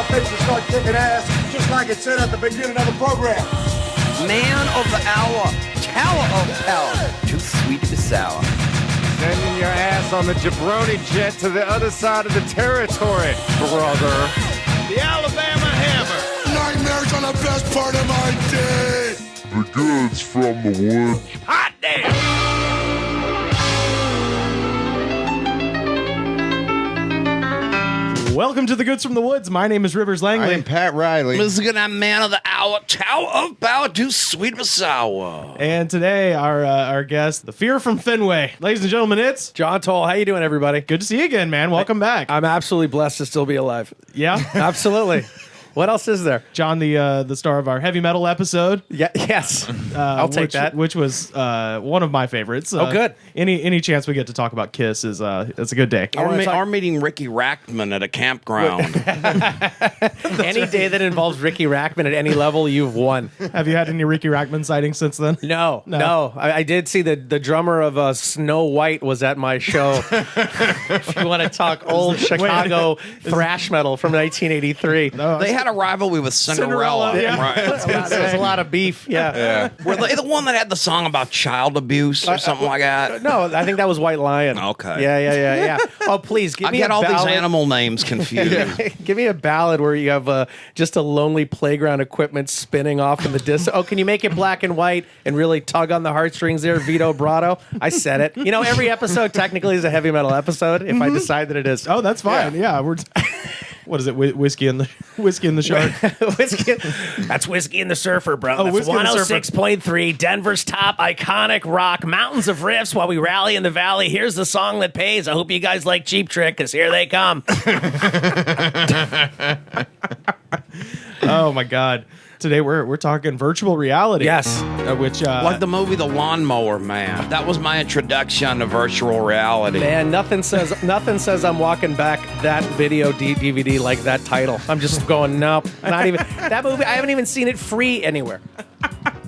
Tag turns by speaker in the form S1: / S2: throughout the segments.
S1: fixing to start kicking ass, just like it said at the beginning of the program.
S2: Man of the hour, tower of power, too sweet to be sour.
S3: Sending your ass on the jabroni jet to the other side of the territory, brother.
S4: The Alabama Hammer.
S1: Nightmares on the best part of my day.
S5: The goods from the woods.
S4: Hot damn!
S6: Welcome to the Goods from the Woods. My name is Rivers Langley.
S3: I'm Pat Riley.
S2: This is gonna man of the hour, tower of power, too sweet to be sour.
S6: And today, our guest, the Fear from Fenway. Ladies and gentlemen, it's
S7: John Tole. How you doing, everybody?
S6: good to see you again, man. Welcome back.
S7: I'm absolutely blessed to still be alive.
S6: Yeah?
S7: Absolutely. What else is there?
S6: John, the star of our heavy metal episode.
S7: Yeah. Yes. I'll take that.
S6: Which was one of my favorites.
S7: Oh, good.
S6: Any chance we get to talk about Kiss is it's a good day.
S2: Or meeting Ricky Rackman at a campground.
S7: Any day that involves Ricky Rackman at any level, you've won.
S6: Have you had any Ricky Rackman sightings since then?
S7: No. I did see the drummer of Snow White was at my show. If you want to talk old Chicago thrash metal from 1983.
S2: They had a rivalry with Cinderella.
S6: Yeah.
S2: Right.
S7: There was a lot of beef. Yeah.
S2: Were they the one that had the song about child abuse or something like that?
S7: No, I think that was White Lion.
S2: Okay.
S7: Yeah. Oh, please give
S2: I
S7: me
S2: get
S7: a
S2: all
S7: ballad.
S2: these animal names confused.
S7: Give me a ballad where you have just a lonely playground equipment spinning off in the distance. Oh, can you make it black and white and really tug on the heartstrings there, Vito Brato? I said it. You know, every episode technically is a heavy metal episode if I decide that it is.
S6: Oh, that's fine. Yeah, we're. What is it? Whiskey in the Shark.
S7: Whiskey. That's Whiskey and the Surfer, bro.
S6: Oh,
S7: That's
S6: Whiskey and the Surfer.
S7: 106.3, Denver's top iconic rock. Mountains of riffs while we rally in the valley. Here's the song that pays. I hope you guys like Cheap Trick, because here they come.
S6: Oh my God! Today we're talking virtual reality.
S7: Yes.
S6: Which
S2: Like the movie The Lawnmower Man. That was my introduction to virtual reality.
S7: Man, nothing says I'm walking back that video DVD like that title. I'm just going, nope, not even that movie. I haven't even seen it free anywhere.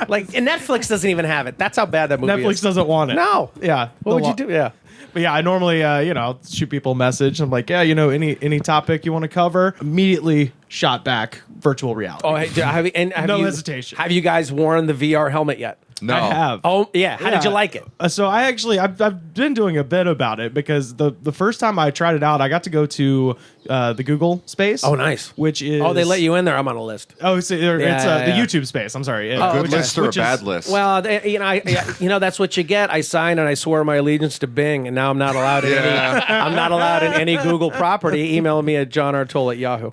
S7: Like, and Netflix doesn't even have it. That's how bad that movie is.
S6: Netflix doesn't want it.
S7: No.
S6: Yeah.
S7: What would you do? Yeah.
S6: But yeah, I normally, I'll shoot people a message. I'm like, yeah, any topic you want to cover, immediately shot back virtual reality.
S7: Oh, hey, have
S6: No
S7: you,
S6: hesitation.
S7: Have you guys worn the VR helmet yet?
S3: No.
S6: I have.
S7: Oh, yeah. How did you like it?
S6: So I've been doing a bit about it because the first time I tried it out, I got to go to the Google space.
S7: Oh, nice.
S6: Which is
S7: Oh, they let you in there. I'm on a list.
S6: Oh, so it's
S7: yeah.
S6: the YouTube space. I'm sorry.
S3: Good list or a bad list?
S7: Well, that's what you get. I signed and I swore my allegiance to Bing, and now I'm not allowed in I'm not allowed in any Google property. Email me at johnrtole@yahoo.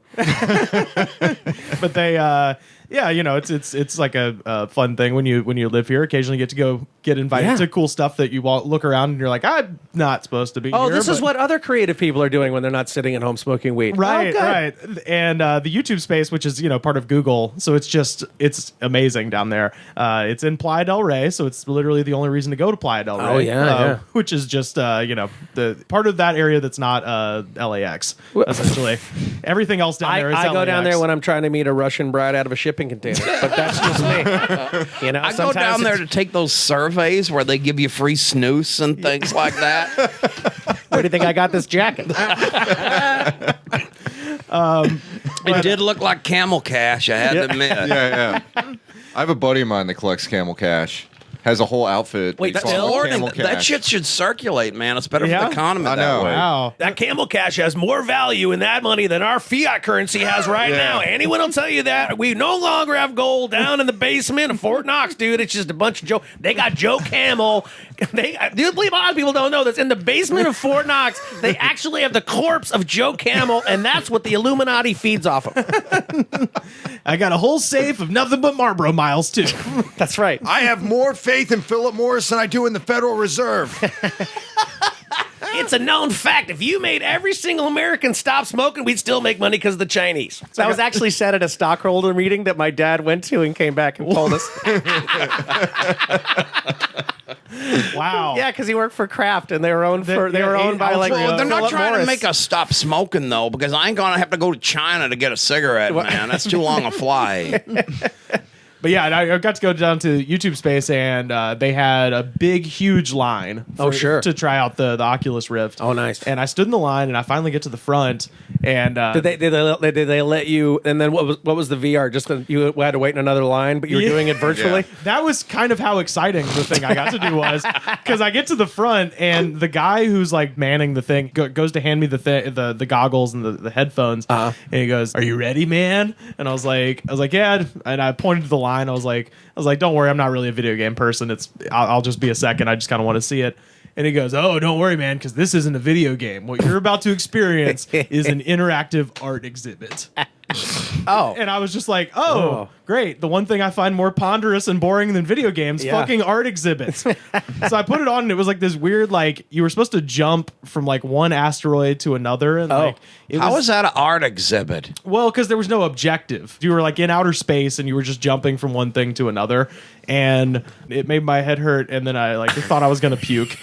S6: But they. Yeah, it's like a fun thing when you live here. Occasionally get to get invited to cool stuff that you look around and you're like, I'm not supposed to be here.
S7: Oh, this is what other creative people are doing when they're not sitting at home smoking weed.
S6: Right,
S7: Oh,
S6: right. And the YouTube space, which is part of Google, so it's amazing down there. It's in Playa del Rey, so it's literally the only reason to go to Playa del Rey.
S7: Oh, yeah.
S6: Which is just the part of that area that's not LAX. Essentially, everything else down there is
S7: I go
S6: LAX.
S7: down there when I'm trying to meet a Russian bride out of a shipping container, but that's just me.
S2: I go down there to take those surveys where they give you free snooze and things like that.
S7: Where do you think I got this jacket?
S2: It did look like camel cash, I had to admit.
S3: Yeah. I have a buddy of mine that collects camel cash. Has a whole outfit.
S2: Wait,
S3: It's
S2: that's
S3: all
S2: Lord,
S3: camel
S2: that
S3: cash.
S2: shit should circulate, man. It's better for
S6: Yeah?
S2: the economy
S3: I
S2: that
S3: know.
S2: way.
S6: Wow.
S7: That camel cash has more value in that money than our fiat currency has right now. Anyone will tell you that. We no longer have gold down in the basement of Fort Knox, dude. It's just a bunch of Joe. They got Joe Camel. Do believe a lot of people don't know this. In the basement of Fort Knox, they actually have the corpse of Joe Camel, and that's what the Illuminati feeds off of.
S6: I got a whole safe of nothing but Marlboro miles too.
S7: That's right.
S1: I have more faith in Philip Morris than I do in the Federal Reserve.
S7: It's a known fact. If you made every single American stop smoking, we'd still make money because of the Chinese. That was actually said at a stockholder meeting that my dad went to and came back and told us.
S6: Wow.
S7: Yeah, because he worked for Kraft, and they were owned by like.
S2: Well, they're not
S7: Philip
S2: trying
S7: Morris.
S2: to make us stop smoking, though, because I ain't going to have to go to China to get a cigarette, man. That's too long a flight.
S6: But yeah, I got to go down to YouTube Space, and they had a big, huge line. To try out the Oculus Rift.
S7: Oh, nice.
S6: And I stood in the line, and I finally get to the front, and
S7: did they let you? And then what was the VR? Just you had to wait in another line, but you were doing it virtually.
S6: That was kind of how exciting the thing I got to do was, because I get to the front, and the guy who's like manning the thing goes to hand me the goggles and the headphones, and he goes, "Are you ready, man?" And I was like, yeah. And I pointed to the line. I was like, don't worry, I'm not really a video game person. I'll just be a second. I just kind of want to see it. And he goes, "Oh, don't worry, man, because this isn't a video game. What you're about to experience is an interactive art exhibit."
S7: Oh.
S6: And I was just like, oh, great. The one thing I find more ponderous and boring than video games, fucking art exhibits. So I put it on, and it was like this weird, like, you were supposed to jump from like one asteroid to another. And
S2: How was that an art exhibit?
S6: Well, because there was no objective. You were like in outer space, and you were just jumping from one thing to another. And it made my head hurt, and then I like thought I was going to puke.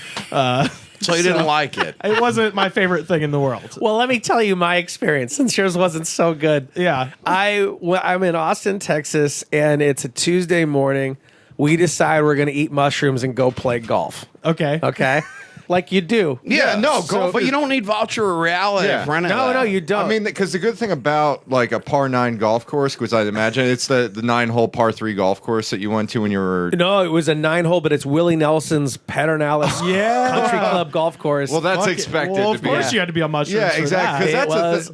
S2: So you didn't like it?
S6: It wasn't my favorite thing in the world.
S7: Well, let me tell you my experience, since yours wasn't so good.
S6: Yeah.
S7: I'm in Austin, Texas, and it's a Tuesday morning. We decide we're going to eat mushrooms and go play golf.
S6: Okay.
S7: Like you do.
S2: Yeah, no, golf. But
S5: is-
S2: you don't need virtual reality for any of that.
S7: No, you don't.
S5: I mean, because the good thing about like a par 9 golf course, because I imagine it's the 9-hole par 3 golf course that you went to when you were.
S7: No, it was a 9-hole, but it's Willie Nelson's Pedernales Country Club golf course.
S5: Well, that's
S6: Fuck it.
S5: expected
S6: Well,
S5: to
S6: of
S5: be.
S6: course you had to be on mushrooms.
S5: Yeah,
S6: for
S5: exactly.
S6: that.
S5: Because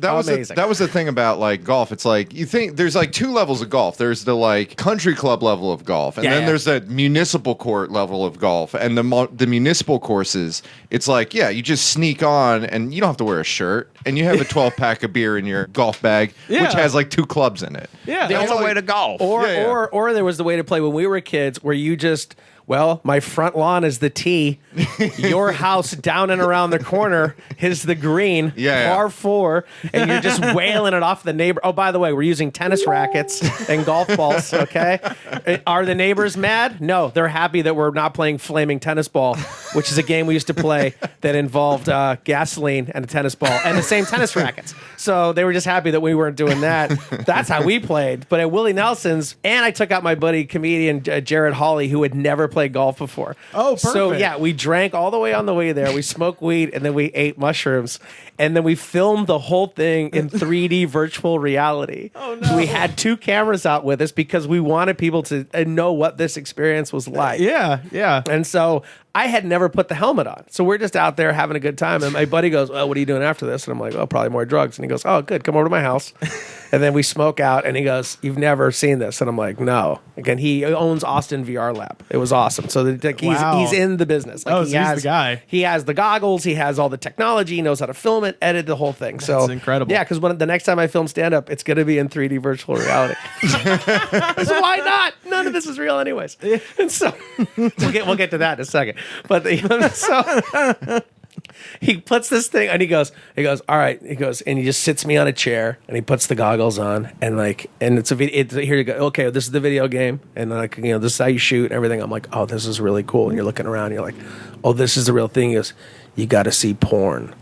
S5: that was the thing about like golf. It's like you think there's like 2 levels of golf. There's the like country club level of golf, and then there's the municipal court level of golf. And the municipal courses, it's like you just sneak on, and you don't have to wear a shirt, and you have a 12-pack of beer in your golf bag, which has like 2 clubs in it.
S6: Yeah.
S2: That's the way to golf.
S7: Or there was the way to play when we were kids, where you just, my front lawn is the tee. Your house down and around the corner is the green, par 4, and you're just wailing it off the neighbor. Oh, by the way, we're using tennis rackets and golf balls, okay? Are the neighbors mad? No, they're happy that we're not playing flaming tennis ball, which is a game we used to play that involved gasoline and a tennis ball and the same tennis rackets. So they were just happy that we weren't doing that. That's how we played. But at Willie Nelson's, and I took out my buddy, comedian Jared Hawley, who had never played golf before.
S6: Oh, perfect.
S7: So we drank all the way on the way there. We smoked weed, and then we ate mushrooms, and then we filmed the whole thing in 3D virtual reality. Oh no! We had 2 cameras out with us because we wanted people to know what this experience was like.
S6: Yeah.
S7: And so I had never put the helmet on. So we're just out there having a good time. And my buddy goes, "Well, what are you doing after this?" And I'm like, "Oh, probably more drugs." And he goes, "Oh, good. Come over to my house." And then we smoke out, and he goes, "You've never seen this?" And I'm like, "No." Again, he owns Austin VR Lab. It was awesome. So he's in the business. Like,
S6: he's the guy.
S7: He has the goggles. He has all the technology. He knows how to film it, edit the whole thing. So
S6: That's incredible.
S7: Yeah, because the next time I film stand-up, it's going to be in 3D virtual reality. So why not? None of this is real anyways. And so we'll get to that in a second. But so he puts this thing, and he goes, all right. He goes, and he just sits me on a chair, and he puts the goggles on, and it's a video. Here you go. Okay, this is the video game, and this is how you shoot and everything. I'm like, oh, this is really cool. And you're looking around, and you're like, oh, this is the real thing. He goes, you got to see porn.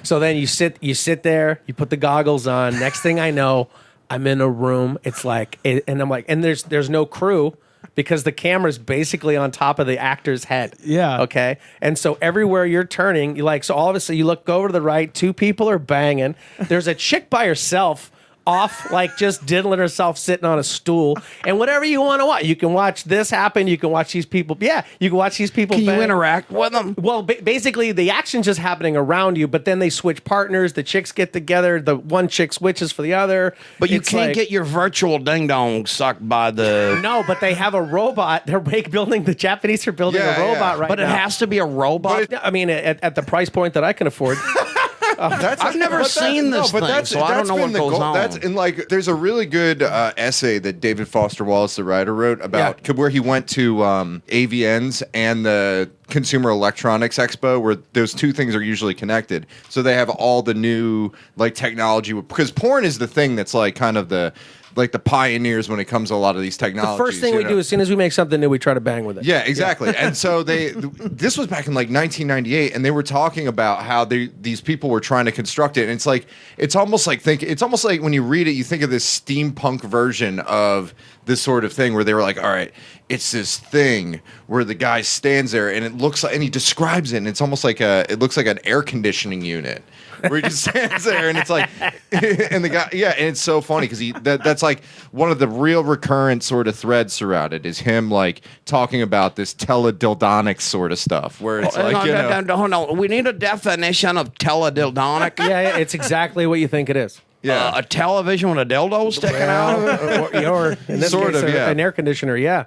S7: So then you sit there, you put the goggles on. Next thing I know, I'm in a room. It's like, and I'm like, and there's no crew, because the camera's basically on top of the actor's head.
S6: Yeah.
S7: Okay. And so everywhere you're turning, so all of a sudden you go over to the right, 2 people are banging. There's a chick by herself off, like just diddling herself sitting on a stool, and whatever you want to watch. You can watch this happen. You can watch these people. Yeah, you can watch these people.
S2: Can you
S7: bang.
S2: interact with them?
S7: Well, basically, the action's just happening around you, but then they switch partners. The chicks get together. The one chick switches for the other.
S2: But you
S7: It's
S2: can't
S7: like-
S2: get your virtual ding dong sucked by the.
S7: No, but they have a robot. They're building. The Japanese are building a robot right
S2: But
S7: now.
S2: it has to be a robot.
S7: I mean, at the price point that I can afford.
S2: I've never seen this thing, so I don't know what goes on.
S5: That's in like. There's a really good essay that David Foster Wallace, the writer, wrote about where he went to AVNs and the Consumer Electronics Expo, where those 2 things are usually connected. So they have all the new like technology, because porn is the thing that's like kind of the pioneers when it comes to a lot of these technologies.
S7: The first thing we do as soon as we make something new, we try to bang with it.
S5: Yeah, exactly. And so this was back in like 1998, and they were talking about how these people were trying to construct it. And it's almost like when you read it, you think of this steampunk version of this sort of thing where they were like, all right, it's this thing where the guy stands there and it looks like, and he describes it, and it's almost like it looks like an air conditioning unit. Where he just stands there and it's like, and the guy, yeah, and it's so funny because that's like one of the real recurrent sort of threads throughout it is him like talking about this teledildonics sort of stuff where it's like,
S8: hold on. We need a definition of teledildonic.
S7: Yeah, it's exactly what you think it is.
S5: yeah,
S8: A television with a dildo sticking out.
S7: Or in this
S5: Sort
S7: case,
S5: of, yeah.
S7: an air conditioner. Yeah.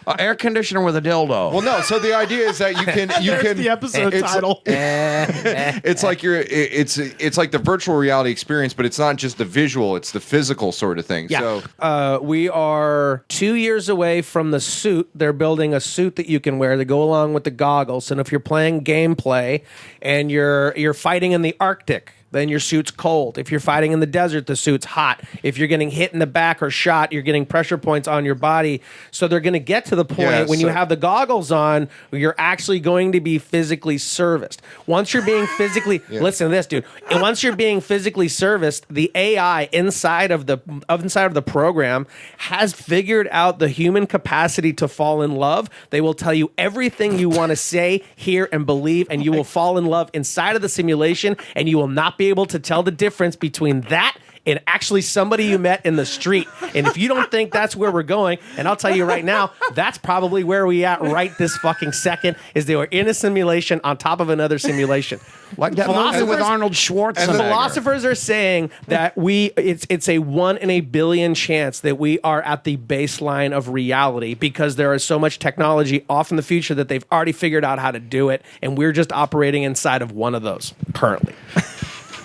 S8: An air conditioner with a dildo.
S5: well, no. So the idea is that you can
S6: There's the episode
S5: it's-
S6: title.
S5: It's like it's like the virtual reality experience, but it's not just the visual; it's the physical sort of thing.
S7: Yeah.
S5: So
S7: We are 2 years away from the suit. They're building a suit that you can wear to go along with the goggles. And if you're playing gameplay and you're fighting in the Arctic, then your suit's cold. If you're fighting in the desert, the suit's hot. If you're getting hit in the back or shot, you're getting pressure points on your body. So they're going to get to the point
S5: Yeah,
S7: when you
S5: so-
S7: have the goggles on, you're actually going to be physically serviced. Once you're being physically, listen to this, dude. And once you're being physically serviced, the AI inside of the program has figured out the human capacity to fall in love. They will tell you everything you want to say, hear, and believe, and you will fall in love inside of the simulation, and you will not be able to tell the difference between that and actually somebody you met in the street. And if you don't think that's where we're going, and I'll tell you right now, that's probably where we at right this fucking second, is they were in a simulation on top of another simulation.
S8: Like that movie with Arnold Schwarzenegger.
S7: The philosophers are saying that it's a 1 in a billion chance that we are at the baseline of reality because there is so much technology off in the future that they've already figured out how to do it, and we're just operating inside of one of those currently.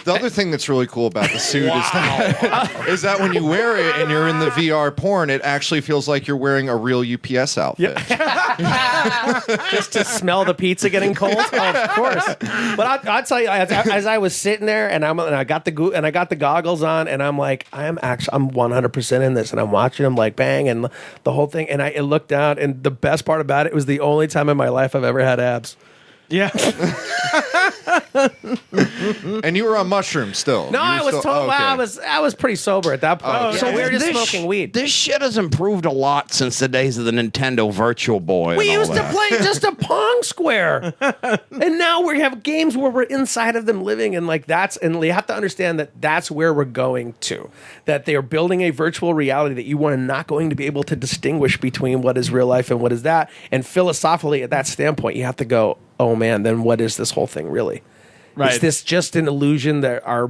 S5: the other thing that's really cool about the suit is that when you wear it and you're in the VR porn, it actually feels like you're wearing a real UPS outfit.
S7: Just to smell the pizza getting cold, of course. But I'll tell you, as I was sitting there and I got the goggles on, and I'm like, I'm 100% in this, and I'm watching them like bang and the whole thing, and I looked down, and the best part about it was the only time in my life I've ever had abs.
S6: Yeah.
S5: And you were on mushrooms still.
S7: No, I was told. Well, I was pretty sober at that point.
S5: Oh, okay.
S7: So we were just
S8: This
S7: smoking weed.
S8: This shit has improved a lot since the days of the Nintendo Virtual Boy.
S7: We
S8: and all
S7: used to
S8: that.
S7: play just a Pong square, and now we have games where we're inside of them living, and and you have to understand that that's where we're going to. That they are building a virtual reality that you are not going to be able to distinguish between what is real life and what is that. And philosophically, at that standpoint, you have to go, oh man, then what is this whole thing really?
S6: Right.
S7: Is this just an illusion that our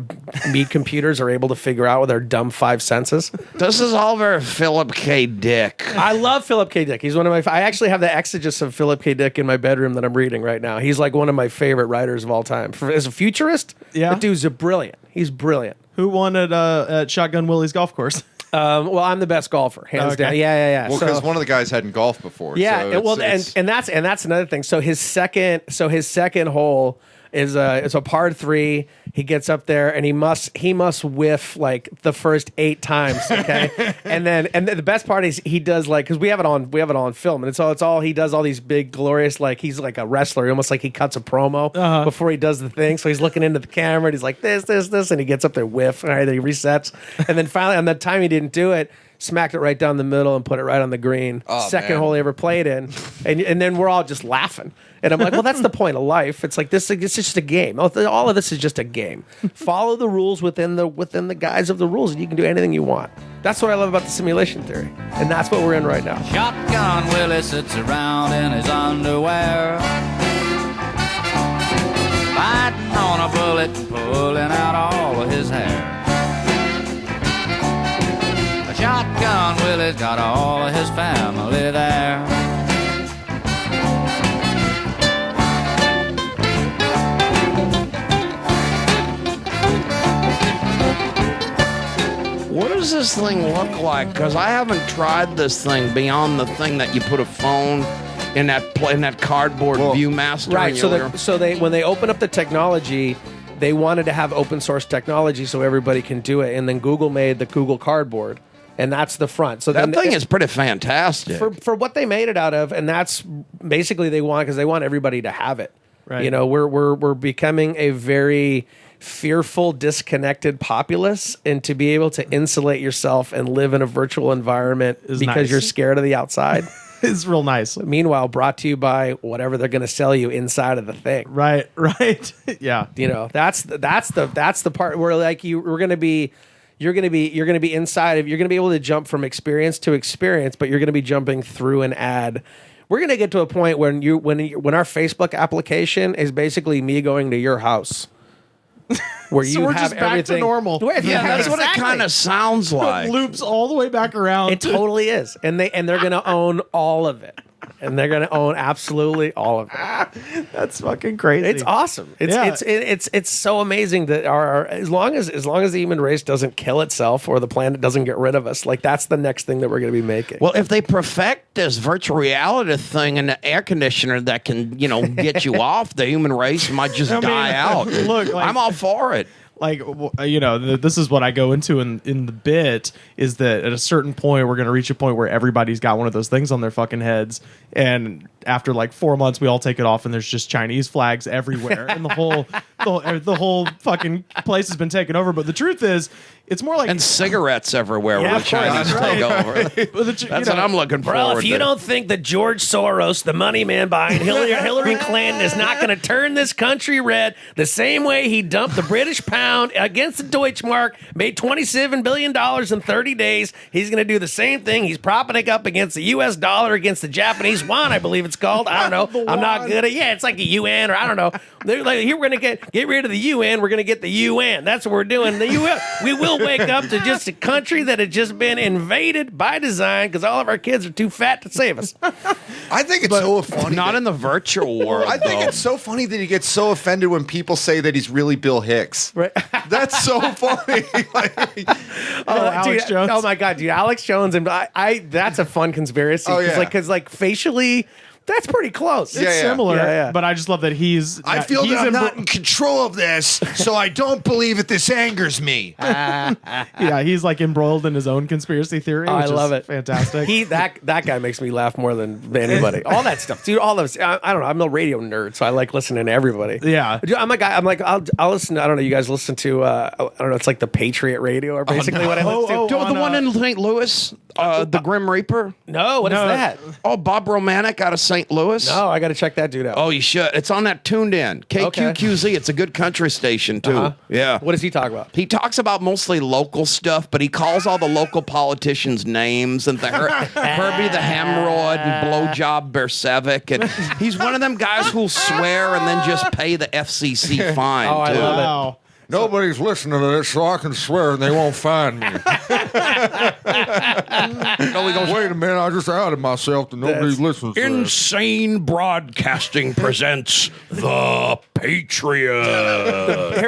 S7: meat computers are able to figure out with our dumb five senses?
S8: This is all very Philip K. Dick.
S7: I love Philip K. Dick. He's one of my. I actually have the exegesis of Philip K. Dick in my bedroom that I'm reading right now. He's like one of my favorite writers of all time. As a futurist,
S6: Yeah.
S7: the dude's brilliant. He's brilliant.
S6: Who won at Shotgun Willie's golf course?
S7: Well, I'm the best golfer, hands
S6: Okay.
S7: down. Yeah.
S5: Well,
S7: So-
S5: because one of the guys hadn't golfed before.
S7: yeah,
S5: so
S7: well,
S5: it's-
S7: and that's another thing. So his second hole is it's a par 3. He gets up there and he must whiff like the first 8 times. Okay, and the best part is he does like, because we have it on film, and it's all he does all these big glorious, like he's like a wrestler, almost like he cuts a promo before he does the thing. So he's looking into the camera and he's like this, and he gets up there, whiff, all right, then he resets, and then finally on the time he didn't do it, smacked it right down the middle and put it right on the green. Second
S5: man.
S7: hole he ever played in, and then we're all just laughing. And I'm like, well, that's the point of life. It's like this is just a game. All of this is just a game. Follow the rules within the guise of the rules, and you can do anything you want. That's what I love about the simulation theory, and that's what we're in right now.
S9: Shotgun Willie sits around in his underwear, biting on a bullet and pulling out all of his hair. Shotgun Willie's got all of his family there.
S8: What does this thing look like? Because I haven't tried this thing beyond the thing that you put a phone in that cardboard ViewMaster.
S7: Right.
S8: and
S7: So when they open up the technology, they wanted to have open source technology so everybody can do it, and then Google made the Google Cardboard, and that's the front. So
S8: that
S7: then
S8: thing is pretty fantastic.
S7: for what they made it out of, and that's basically they want, because they want everybody to have it.
S6: Right.
S7: You know, we're becoming a very fearful, disconnected populace, and to be able to insulate yourself and live in a virtual environment because
S6: nice.
S7: you're scared of the outside.
S6: It's real nice.
S7: Meanwhile, brought to you by whatever they're going to sell you inside of the thing.
S6: Right. Yeah.
S7: You know, that's the part where like you're going to be inside of, you're going to be able to jump from experience to experience, but you're going to be jumping through an ad. We're going to get to a point when our Facebook application is basically me going to your house. Where
S6: So
S7: you
S6: we're
S7: have
S6: just back to
S7: everything
S6: normal.
S8: Yeah, that's what it kind of sounds like.
S6: It loops all the way back around.
S7: It totally is, and they're going to own all of it, and they're going to own absolutely all of it.
S6: That's fucking crazy.
S7: It's awesome. It's so amazing that our as long as the human race doesn't kill itself or the planet doesn't get rid of us, like that's the next thing that we're going to be making.
S8: Well, if they perfect this virtual reality thing and the air conditioner that can, get you off, the human race might just die out.
S6: Look, like,
S8: I'm all for it.
S6: Like, this is what I go into in the bit, is that at a certain point we're going to reach a point where everybody's got one of those things on their fucking heads, and after like 4 months we all take it off and there's just Chinese flags everywhere and the whole fucking place has been taken over. But the truth is, it's more like,
S8: and cigarettes everywhere
S7: Yeah,
S8: where the
S7: of course.
S8: Chinese take over. That's what I'm looking for.
S7: Well, if you don't think that George Soros, the money man behind Hillary Clinton, is not going to turn this country red the same way he dumped the British pound against the Deutschmark, made $27 billion in 30 days, he's going to do the same thing. He's propping it up against the U.S. dollar, against the Japanese yuan, I believe it's called. I don't know. I'm not good at it. Yeah, it's like a UN, or I don't know. They're like, here we're going to get rid of the UN. We're going to get the UN. That's what we're doing. We will wake up to just a country that had just been invaded by design because all of our kids are too fat to save us.
S5: I think it's so funny.
S8: Not in the virtual world.
S5: I think it's so funny that he gets so offended when people say that he's really Bill Hicks.
S7: Right.
S5: That's so funny.
S6: Alex Jones.
S7: Oh my God, dude, Alex Jones, and I that's a fun conspiracy.
S5: Oh, yeah.
S7: Because facially, that's pretty close.
S6: it's similar,
S7: Yeah.
S6: but I just love that he's.
S5: I feel
S6: he's
S5: that I'm not in control of this, so I don't believe it. This angers me.
S6: Yeah, he's like embroiled in his own conspiracy theory.
S7: I
S6: which
S7: love
S6: is
S7: it.
S6: Fantastic.
S7: That guy makes me laugh more than anybody. All that stuff, dude. All those. I don't know. I'm a radio nerd, so I like listening to everybody.
S6: Yeah.
S7: Dude, I'm like I'll listen to, I don't know. You guys listen to I don't know. It's like the Patriot Radio, or basically what I listen to.
S8: The one in St. Louis, the Grim Reaper.
S7: No, what is that?
S8: Oh, Bob Romanek out of St. Louis.
S7: No, I got to check that dude out.
S8: Oh, you should. It's on that Tuned In. KQQZ. It's a good country station, too. Yeah.
S7: What does he talk about?
S8: He talks about mostly local stuff, but he calls all the local politicians names, and Herbie the Hemorrhoid and Blowjob Bersevic. And he's one of them guys who'll swear and then just pay the FCC fine,
S7: Oh, I
S8: too.
S7: love it.
S6: Wow.
S1: Nobody's listening to this, so I can swear and they won't find me. Wait a minute, I just outed myself that nobody listens to this.
S8: Insane Broadcasting presents The Patriot.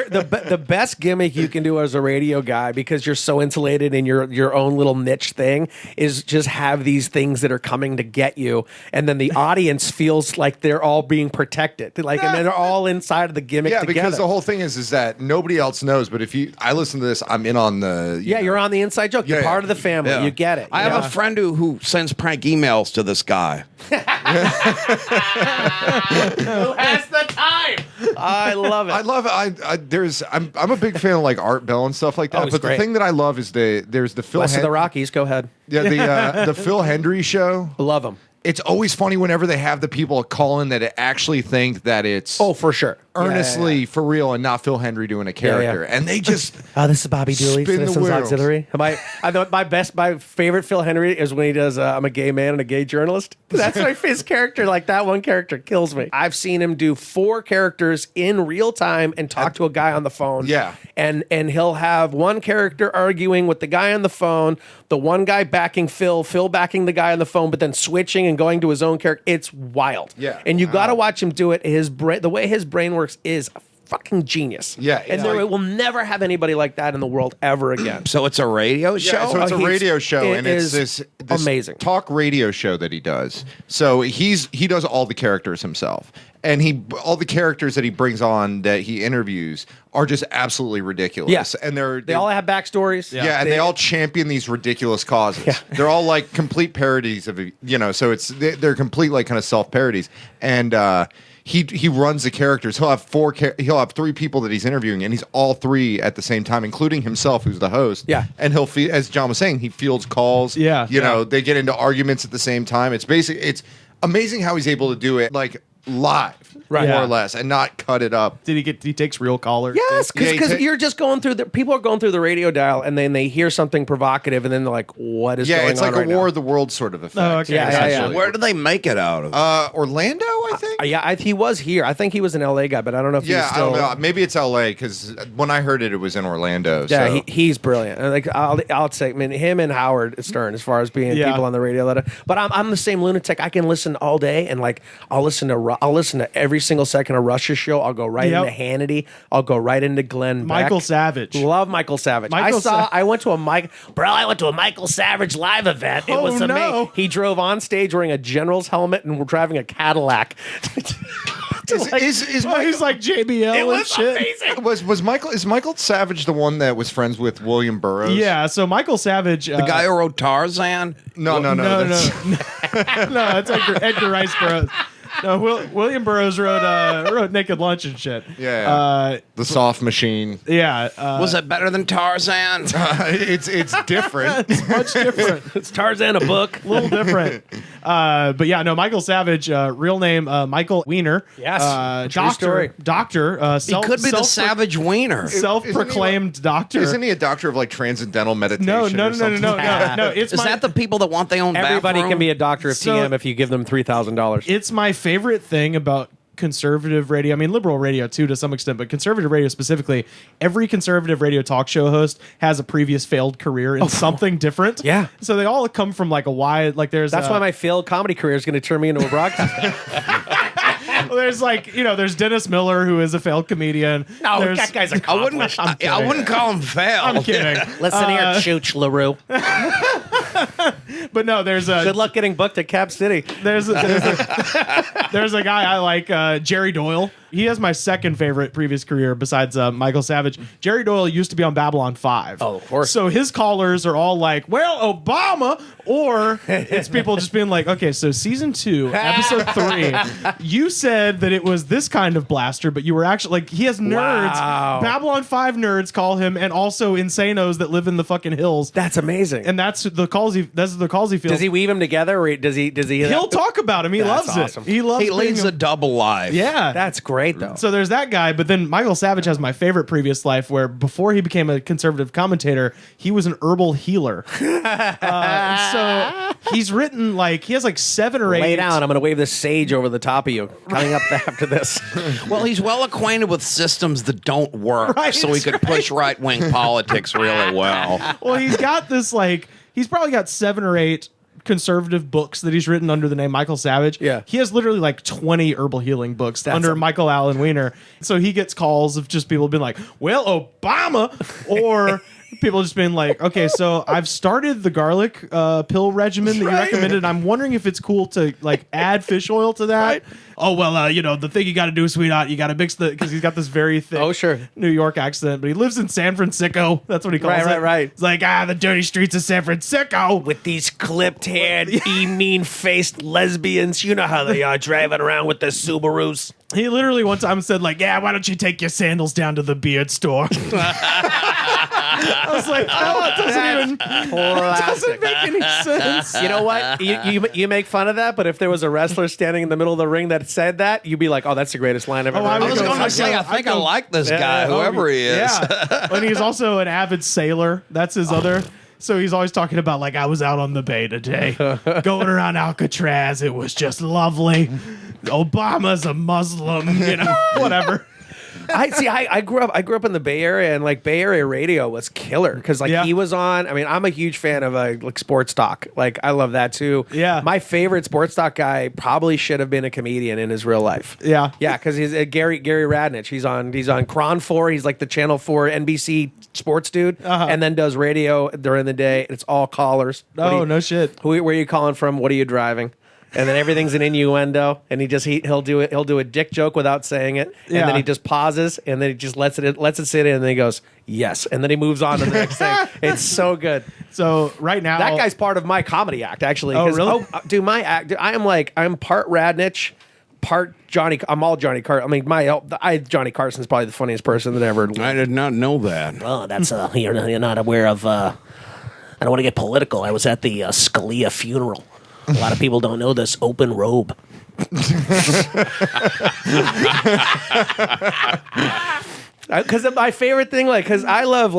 S7: The best gimmick you can do as a radio guy, because you're so insulated in your own little niche thing, is just have these things that are coming to get you, and then the audience feels like they're all being protected, and then they're all inside of the gimmick
S5: Yeah,
S7: together.
S5: because the whole thing is that nobody else knows. But I listen to this, I'm in on the.
S7: You're on the inside joke. You're
S5: Yeah,
S7: part of the family.
S8: Yeah.
S7: You get it.
S8: I have a friend who sends prank emails to this guy.
S7: Who has the time? I love it.
S5: I love it. I'm a big fan of like Art Bell and stuff like that.
S7: he's
S5: But
S7: great.
S5: the thing that I love is there's the Phil
S7: West of the Rockies. Go ahead.
S5: the Phil Hendry show.
S7: Love him.
S5: It's always funny whenever they have the people call in that actually think that it's
S7: Oh, for sure.
S5: earnestly for real and not Phil Hendry doing a character.
S7: Yeah.
S5: And they just
S7: This is Bobby Dooley.
S5: Spin the
S7: Citizens
S5: wheels.
S7: Auxiliary. My favorite Phil Henry is when he does I'm a gay man and a gay journalist. That's his character. Like, that one character kills me. I've seen him do 4 characters in real time and talk to a guy on the phone.
S5: Yeah.
S7: And he'll have one character arguing with the guy on the phone, the one guy backing Phil backing the guy on the phone, but then switching and going to his own character. It's wild.
S5: Yeah.
S7: And you got to watch him do it. The way his brain works is fucking genius.
S5: Yeah,
S7: And there will never have anybody like that in the world ever again.
S8: So it's a radio show?
S5: Yeah, so it's a radio show, and it's
S7: is
S5: this
S7: amazing
S5: talk radio show that he does. So he does all the characters himself, and all the characters that he brings on that he interviews are just absolutely ridiculous.
S7: Yes,
S5: and
S7: they all have backstories.
S5: Yeah, and they all champion these ridiculous causes. Yeah. They're all like complete parodies of, so they're complete like kind of self parodies, and he runs the characters. He'll have he'll have 3 people that he's interviewing, and he's all 3 at the same time, including himself, who's the host.
S7: Yeah.
S5: And he'll as John was saying, he fields calls.
S6: Yeah.
S5: You know, they get into arguments at the same time. It's amazing how he's able to do it like live,
S7: Right.
S5: more
S6: Yeah.
S5: or less, and not cut it up.
S6: He takes real callers?
S7: Yes,
S5: Yeah,
S7: because you're just going through people are going through the radio dial, and then they hear something provocative, and then they're like, "What is
S5: Yeah,
S7: going
S5: it's
S7: on
S5: like
S7: right
S5: a War
S7: now?
S5: of the Worlds sort of effect.
S6: Oh, okay.
S7: Yeah, yeah, yeah.
S5: essentially.
S8: Where do they make it out of?
S5: Orlando, I think.
S7: Yeah, he was here. I think he was an LA guy, but I don't know if he's
S5: Yeah,
S7: still.
S5: I don't know. Maybe it's L.A. because when I heard it, it was in Orlando.
S7: Yeah,
S5: so.
S7: he's brilliant. And, like I'll say, I mean, him and Howard Stern, as far as being
S6: Yeah.
S7: people on the radio. But I'm the same lunatic. I can listen all day, and like I'll listen to every single second of Rush's show. I'll go right
S6: Yep.
S7: into Hannity. I'll go right into Glenn
S6: Michael
S7: Beck.
S6: Savage.
S7: Love Michael Savage. I went to a Michael Savage live event. It
S6: Oh,
S7: was amazing.
S6: no.
S7: He drove on stage wearing a general's helmet and we're driving a Cadillac.
S5: Is
S6: Oh, he's like JBL
S7: It
S6: and
S7: was
S6: shit.
S7: amazing.
S5: was Michael is Michael Savage the one that was friends with William Burroughs?
S6: Yeah, so Michael Savage,
S8: The guy who wrote Tarzan?
S5: No,
S6: no,
S5: that's-
S6: no, it's Edgar Rice Burroughs. No, William Burroughs wrote Naked Lunch and shit.
S5: Yeah. The soft machine.
S6: Yeah,
S8: Was it better than Tarzan?
S5: It's different.
S6: much different.
S7: It's Tarzan a book.
S6: A little different. But yeah, no, Michael Savage, real name Michael Wiener.
S7: Yes, true story.
S6: Doctor.
S8: He could be the Savage Wiener.
S6: Self-proclaimed doctor.
S5: Isn't he a doctor of like transcendental meditation?
S6: No.
S5: or something?
S6: No. It's
S8: Is that the people that want their own
S7: Everybody
S8: bathroom?
S7: can be a doctor of
S6: So-
S7: TM if you give them $3,000.
S6: It's my favorite thing about conservative radio. I mean, liberal radio too, to some extent, but conservative radio specifically. Every conservative radio talk show host has a previous failed career in something different.
S7: Yeah.
S6: So they all come from like a wide, like there's.
S7: That's why my failed comedy career is going to turn me into a broadcaster.
S6: Well, there's like, there's Dennis Miller, who is a failed comedian.
S7: No,
S6: There's-
S7: that guy's
S8: I
S7: accomplished.
S8: wouldn't call him fail.
S6: I'm kidding.
S7: Listen here, Chooch LaRue.
S6: But no, there's a
S7: Good luck getting booked at Cap City.
S6: there's a guy I like, Jerry Doyle. He has my second favorite previous career besides Michael Savage. Jerry Doyle used to be on Babylon 5.
S7: Oh, of course.
S6: So his callers are all like, well, Obama, or it's people just being like, okay, so season 2, episode 3, you said that it was this kind of blaster, but you were actually, like, he has nerds.
S7: Wow.
S6: Babylon 5 nerds call him, and also insanos that live in the fucking hills.
S7: That's amazing.
S6: And that's the calls he feels.
S7: does he weave them together, or does he?
S6: He'll talk about him. He
S7: That's
S6: loves
S7: awesome.
S6: it. He loves
S8: He leads
S6: being
S8: a double life.
S6: yeah.
S7: That's great though.
S6: So there's that guy, but then Michael Savage has my favorite previous life, where before he became a conservative commentator, he was an herbal healer. So he's written he has like 7 or 8.
S7: Lay down. I'm going to wave this sage over the top of you. Coming up after this.
S8: Well, he's well acquainted with systems that don't work,
S6: Right,
S8: so he could push right wing politics really well.
S6: Well, he's got this he's probably got 7 or 8 conservative books that he's written under the name Michael Savage.
S7: Yeah.
S6: He has literally like 20 herbal healing books under Michael Allen Wiener. So he gets calls of just people being like, well, Obama, or people just being like, okay, so I've started the garlic pill regimen that you recommended, and I'm wondering if it's cool to like add fish oil to that. Right. Oh, well, the thing you got to do, sweetheart, you got to mix because he's got this very thick New York accent, but he lives in San Francisco. That's what he calls it.
S7: Right.
S6: It's like, the dirty streets of San Francisco.
S7: With these clipped-haired, mean-faced lesbians. You know how they are driving around with their Subarus.
S6: He literally one time said, like, yeah, why don't you take your sandals down to the beard store? I was like, it doesn't make any sense.
S7: You know what? You make fun of that, but if there was a wrestler standing in the middle of the ring that said that, you'd be like, oh, that's the greatest line I've ever heard.
S8: I was going to say, I think I like this guy, whoever he is.
S6: Yeah. And he's also an avid sailor. That's his other. So he's always talking about, like, I was out on the bay today, going around Alcatraz. It was just lovely. Obama's a Muslim, whatever.
S7: I grew up in the Bay Area, and like Bay Area radio was killer because he was on. I mean, I'm a huge fan of like sports talk. Like I love that too.
S6: Yeah.
S7: My favorite sports talk guy probably should have been a comedian in his real life.
S6: Yeah.
S7: Yeah, because he's Gary Radnich. He's on Cron 4. He's like the Channel 4 NBC sports dude, and then does radio during the day. It's all callers.
S6: Oh, no shit.
S7: Where are you calling from? What are you driving? And then everything's an innuendo, and he'll do it. He'll do a dick joke without saying it, and then he just pauses, and then he just lets it sit in, and then he goes yes, and then he moves on to the next thing. It's so good.
S6: So right now,
S7: That guy's part of my comedy act, actually.
S6: Oh, really?
S7: Dude, my act. I'm part Radnich, part Johnny. I'm all Johnny Carson. I mean, Johnny Carson's probably the funniest person that ever.
S8: I did not know that.
S7: Oh, that's you're not aware of. I don't want to get political. I was at the Scalia funeral. A lot of people don't know this. Open robe. Because my favorite thing, because I love,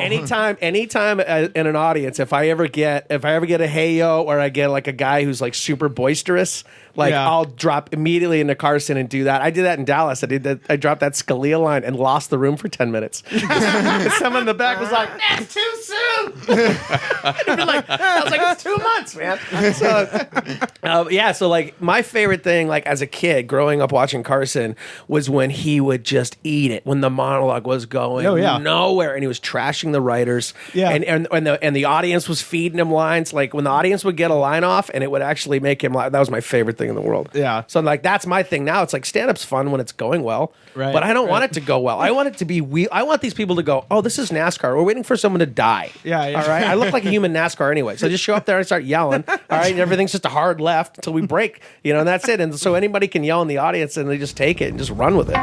S7: anytime in an audience, if I ever get a hey-yo, or I get like a guy who's like super boisterous, I'll drop immediately into Carson and do that. I did that in Dallas. I dropped that Scalia line and lost the room for 10 minutes. Someone in the back was like, "That's too soon." I was like, "It's 2 months, man." So my favorite thing, as a kid growing up watching Carson, was when he would just eat it, when the monologue was going nowhere and he was trashing the writers. Yeah. And the audience was feeding him lines. Like when the audience would get a line off and it would actually make him laugh. That was my favorite thing in the world. Yeah. So that's my thing now. It's like stand-up's fun when it's going well. Right. But I don't want it to go well. I want it to be I want these people to go, "Oh, this is NASCAR. We're waiting for someone to die." Yeah. All right. I look like a human NASCAR anyway. So just show up there and start yelling. All right. And everything's just a hard left until we break, and that's it. And so anybody can yell in the audience and they just take it and just run with it.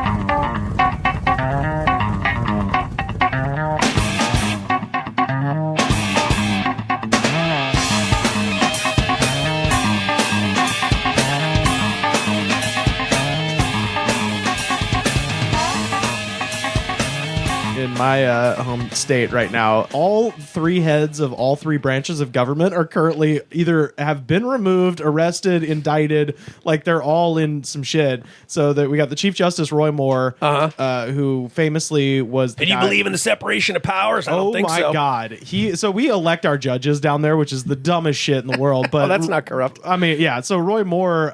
S6: In my home state right now, all three heads of all three branches of government are currently either have been removed, arrested, indicted. They're all in some shit. So that we got the Chief Justice Roy Moore, who famously was.
S7: And you believe in the separation of powers? I don't think so. Oh my
S6: God! So we elect our judges down there, which is the dumbest shit in the world. But
S7: that's not corrupt.
S6: I mean, yeah. So Roy Moore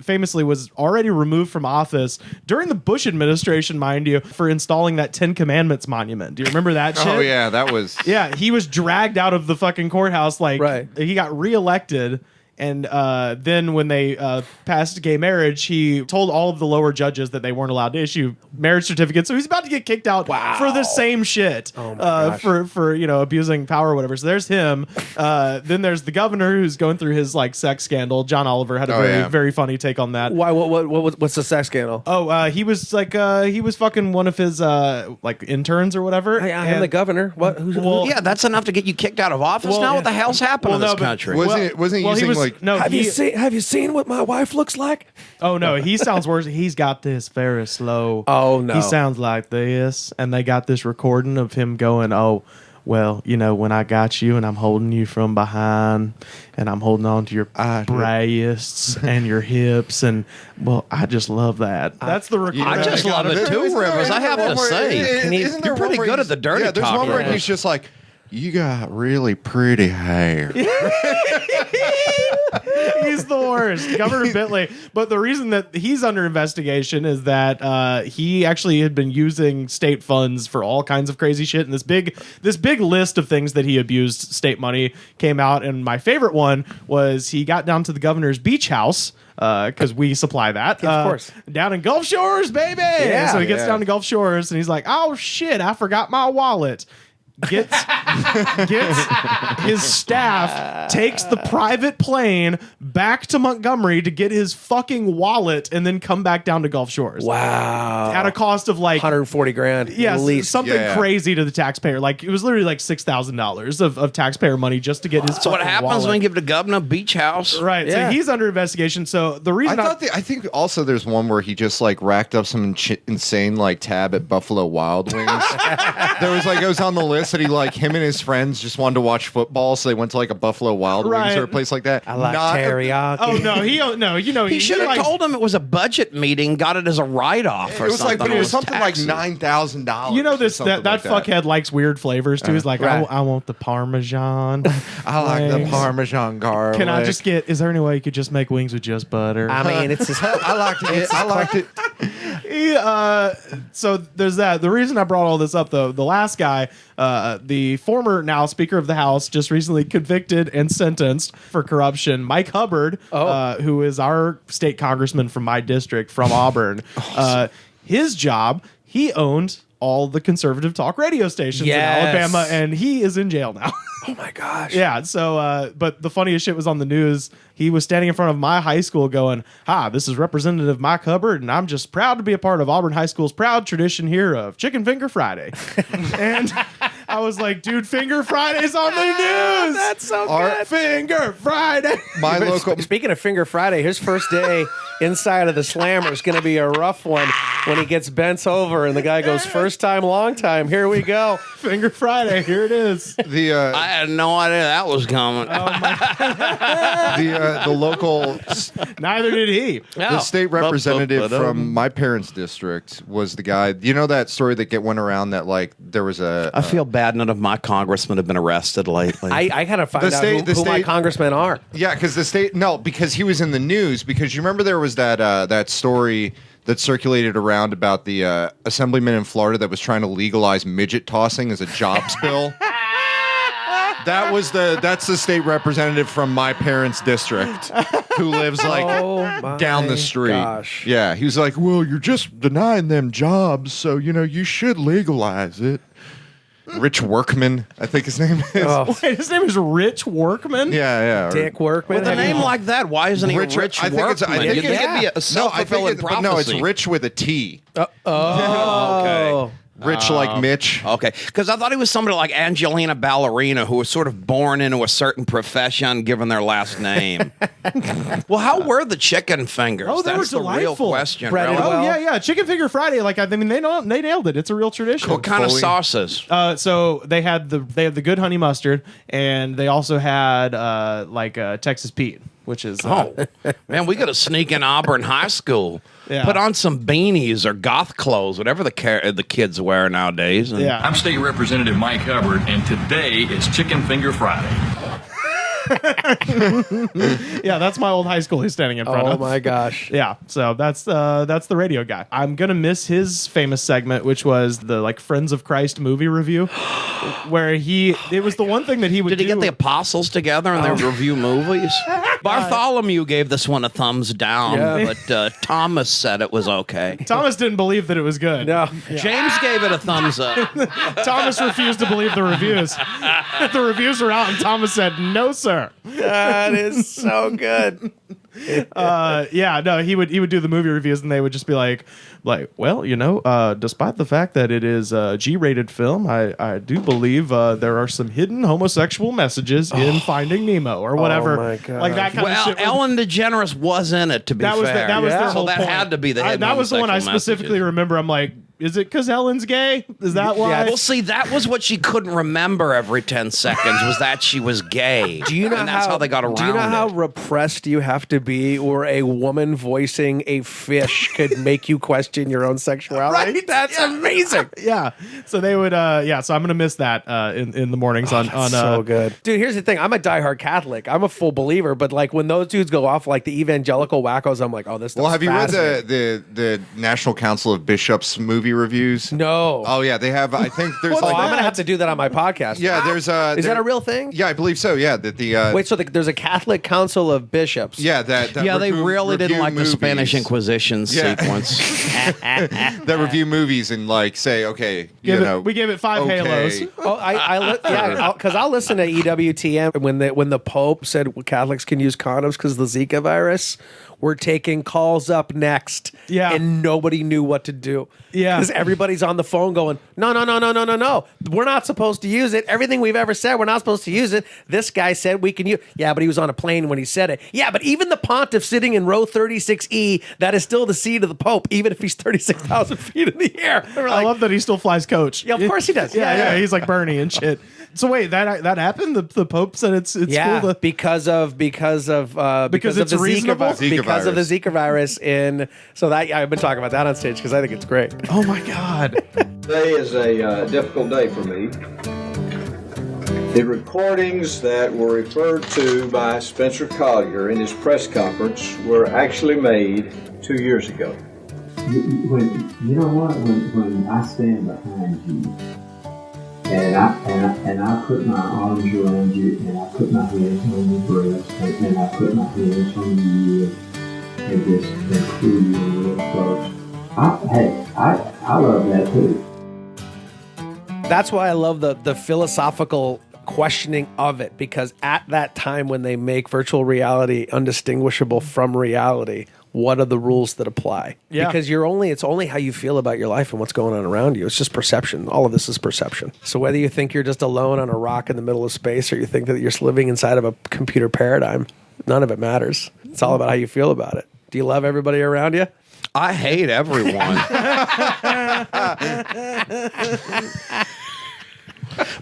S6: famously was already removed from office during the Bush administration, mind you, for installing that 10 Commandments monument. Do you remember that shit?
S5: Oh yeah, that was.
S6: Yeah, he was dragged out of the fucking courthouse. He got reelected. And then when they passed gay marriage, he told all of the lower judges that they weren't allowed to issue marriage certificates. So he's about to get kicked out for the same shit. Oh my gosh. For abusing power or whatever. So there's him. Then there's the governor who's going through his sex scandal. John Oliver had a very funny take on that.
S7: Why? What's the sex scandal?
S6: Oh, he was he was fucking one of his interns or whatever.
S7: I am the governor. What?
S8: Yeah, that's enough to get you kicked out of office. Now what the hell's happened in this country?
S5: Wasn't he using
S7: have you seen what my wife looks like?
S6: Oh no, he sounds worse. He's got this very slow.
S7: Oh no,
S6: he sounds like this, and they got this recording of him going, "Oh, well, when I got you and I'm holding you from behind and I'm holding on to your breasts and your hips, and well, I just love that." That's the recording.
S8: I just love it too, Rivers. I have to say, you're pretty good at the dirty talk.
S5: There's one where he's just like, "You got really pretty hair."
S6: He's the worst, Governor Bentley. But the reason that he's under investigation is that he actually had been using state funds for all kinds of crazy shit. And this big list of things that he abused state money came out. And my favorite one was he got down to the governor's beach house. Because we supply that.
S7: Of course.
S6: Down in Gulf Shores, baby. Yeah, so he gets down to Gulf Shores and he's like, "Oh shit, I forgot my wallet." Gets his staff, takes the private plane back to Montgomery to get his fucking wallet and then come back down to Gulf Shores.
S7: Wow.
S6: At a cost of
S7: $140,000.
S6: Yeah,
S7: at least.
S6: Something crazy to the taxpayer. It was literally $6,000 of taxpayer money just to get his
S8: So what happens
S6: wallet.
S8: when you give the governor a beach house?
S6: Right. Yeah. So he's under investigation. So the reason
S5: I think also there's one where he just racked up some insane tab at Buffalo Wild Wings. There was it was on the list that him and his friends just wanted to watch football, so they went to a Buffalo Wild Wings or a place like that.
S7: I like teriyaki.
S6: Oh no,
S8: he should have told him it was a budget meeting, got it as a write-off or something.
S5: But it was something like $9,000.
S6: You know this that fuckhead likes weird flavors too. He's like, I want the Parmesan.
S5: I like the Parmesan garlic.
S6: Can I just get? Is there any way you could just make wings with just butter?
S7: I mean, it's just,
S5: I liked it. I liked it.
S6: So there's that. The reason I brought all this up, though, the last guy, the former now Speaker of the House, just recently convicted and sentenced for corruption, Mike Hubbard, who is our state congressman from my district, from Auburn. His job, he owned all the conservative talk radio stations in Alabama, and he is in jail now.
S7: Oh my gosh.
S6: Yeah, so, but the funniest shit was on the news. He was standing in front of my high school going, "Hi, this is Representative Mike Hubbard, and I'm just proud to be a part of Auburn High School's proud tradition here of Chicken Finger Friday." And I was like, dude, Finger Friday's on the news.
S7: That's so good.
S6: Finger Friday.
S5: My local.
S7: Speaking of Finger Friday, his first day inside of the Slammer is going to be a rough one when he gets bent over and the guy goes, "First time, long time. Here we go."
S6: Finger Friday, here it is.
S8: I had no idea that was coming.
S5: The local.
S6: Neither did he.
S5: The state representative from my parents' district was the guy. You know that story that went around that like there was a.
S8: I feel bad none of my congressmen have been arrested lately.
S7: I gotta find out who my congressmen are.
S5: Yeah, because because he was in the news. Because you remember there was that story that circulated around about the assemblyman in Florida that was trying to legalize midget tossing as a jobs bill. That's the state representative from my parents' district who lives like down the street.
S7: Gosh.
S5: Yeah, he was like, "Well, you're just denying them jobs, so you should legalize it." Rich Workman, I think his name is.
S7: Oh.
S6: Wait, his name is Rich Workman?
S5: Yeah.
S7: Dick Workman.
S8: With a name like that, why isn't he Rich
S5: I think
S8: Workman?
S5: it's. I think
S8: You'd think it'd be a self-fulfilling
S5: but
S8: prophecy.
S5: no, it's Rich with a T.
S8: Okay.
S5: Rich like Mitch.
S8: Okay, because I thought he was somebody like Angelina Ballerina who was sort of born into a certain profession given their last name. Well, how were the chicken fingers?
S6: Oh, they
S8: That's
S6: were
S8: the real
S6: delightful.
S8: question.
S7: Breaded
S8: Really.
S7: well.
S6: Yeah. Chicken Finger Friday. Like they nailed it. It's a real tradition.
S8: What kind of
S5: Fully.
S8: sauces?
S6: So they had the good honey mustard, and they also had Texas Pete, which is
S8: Man, we got to sneak in Auburn High School.
S6: Yeah.
S8: Put on some beanies or goth clothes, whatever the kids wear nowadays. And
S6: yeah.
S10: I'm State Representative Mike Hubbard, and today is Chicken Finger Friday.
S6: Yeah, that's my old high school he's standing in front of.
S7: Oh my gosh.
S6: Yeah, so that's the radio guy. I'm gonna miss his famous segment, which was the Friends of Christ movie review, where it was the one thing that he would
S8: Did he
S6: do.
S8: get the apostles together and they would review movies? Bartholomew gave this one a thumbs down, but Thomas said it was okay.
S6: Thomas didn't believe that it was good.
S7: No.
S8: James gave it a thumbs up.
S6: Thomas refused to believe the reviews. The reviews were out, and Thomas said, "No, sir."
S7: That is so good.
S6: He would do the movie reviews, and they would just be like, well, despite the fact that it is a G-rated film, I do believe there are some hidden homosexual messages in Finding Nemo or whatever.
S7: Oh my God.
S6: Like that kind of
S8: Well,
S6: shit.
S8: Ellen DeGeneres was in it, to be
S6: that was
S8: fair.
S6: that was their
S8: So
S6: whole
S8: that
S6: point.
S8: had to be the hidden
S6: That was the one I
S8: homosexual
S6: specifically
S8: messages.
S6: remember. I'm like, is it because Ellen's gay? Is that why?
S8: Well, see, that was what she couldn't remember every 10 seconds was that she was gay.
S7: Do you know
S8: and that's how they got around
S7: Do you know how
S8: it.
S7: repressed you have to be, or a woman voicing a fish could make you question your own sexuality?
S6: Right?
S7: That's amazing.
S6: Yeah. So they would. So I'm gonna miss that in the mornings on
S7: So good, dude. Here's the thing: I'm a diehard Catholic. I'm a full believer, but when those dudes go off like the evangelical wackos, I'm like, oh, this.
S5: Well, have you read
S7: fascinating.
S5: the National Council of Bishops movie reviews?
S7: No.
S5: Oh yeah, they have. I think there's
S7: I'm gonna have to do that on my podcast.
S5: Yeah, there's
S7: Is that a real thing?
S5: Yeah, I believe so. Yeah, that the
S7: Wait, so there's a Catholic Council of Bishops?
S5: yeah that
S8: Yeah, they really didn't
S5: review
S8: like the Spanish
S5: movies.
S8: Inquisition
S5: Yeah.
S8: sequence.
S5: That review movies and say okay,
S6: we gave it 5
S5: okay.
S6: halos.
S7: Oh, because I'll listen to EWTN when the Pope said Catholics can use condoms because of the Zika virus. We're taking calls up next.
S6: Yeah.
S7: And nobody knew what to do.
S6: Yeah.
S7: Because everybody's on the phone going, no. We're not supposed to use it. Everything we've ever said, we're not supposed to use it. This guy said we can use. Yeah, but he was on a plane when he said it. Yeah, but even the pontiff sitting in row 36E, that is still the seat of the Pope, even if he's 36,000 feet in the air.
S6: I love that he still flies coach.
S7: Yeah, of course he does.
S6: Yeah. He's like Bernie and shit. So wait, that happened? The Pope said it's cool to
S7: because of the
S6: it's
S7: Zika
S6: reasonable?
S7: virus. Because of the Zika virus I've been talking about that on stage because I think it's great.
S6: Oh my God.
S11: Today is a difficult day for me. The recordings that were referred to by Spencer Collier in his press conference were actually made 2 years ago.
S12: When I stand behind you and I put my arms around you and I put my hands on your breast and I put my hands on you and just include you real close. I love that too.
S7: That's why I love the philosophical questioning of it, because at that time when they make virtual reality undistinguishable from reality, what are the rules that apply?
S6: Yeah.
S7: Because it's only how you feel about your life and what's going on around you. It's just perception. All of this is perception. So whether you think you're just alone on a rock in the middle of space, or you think that you're living inside of a computer paradigm, none of it matters. It's all about how you feel about it. Do you love everybody around you?
S8: I hate everyone.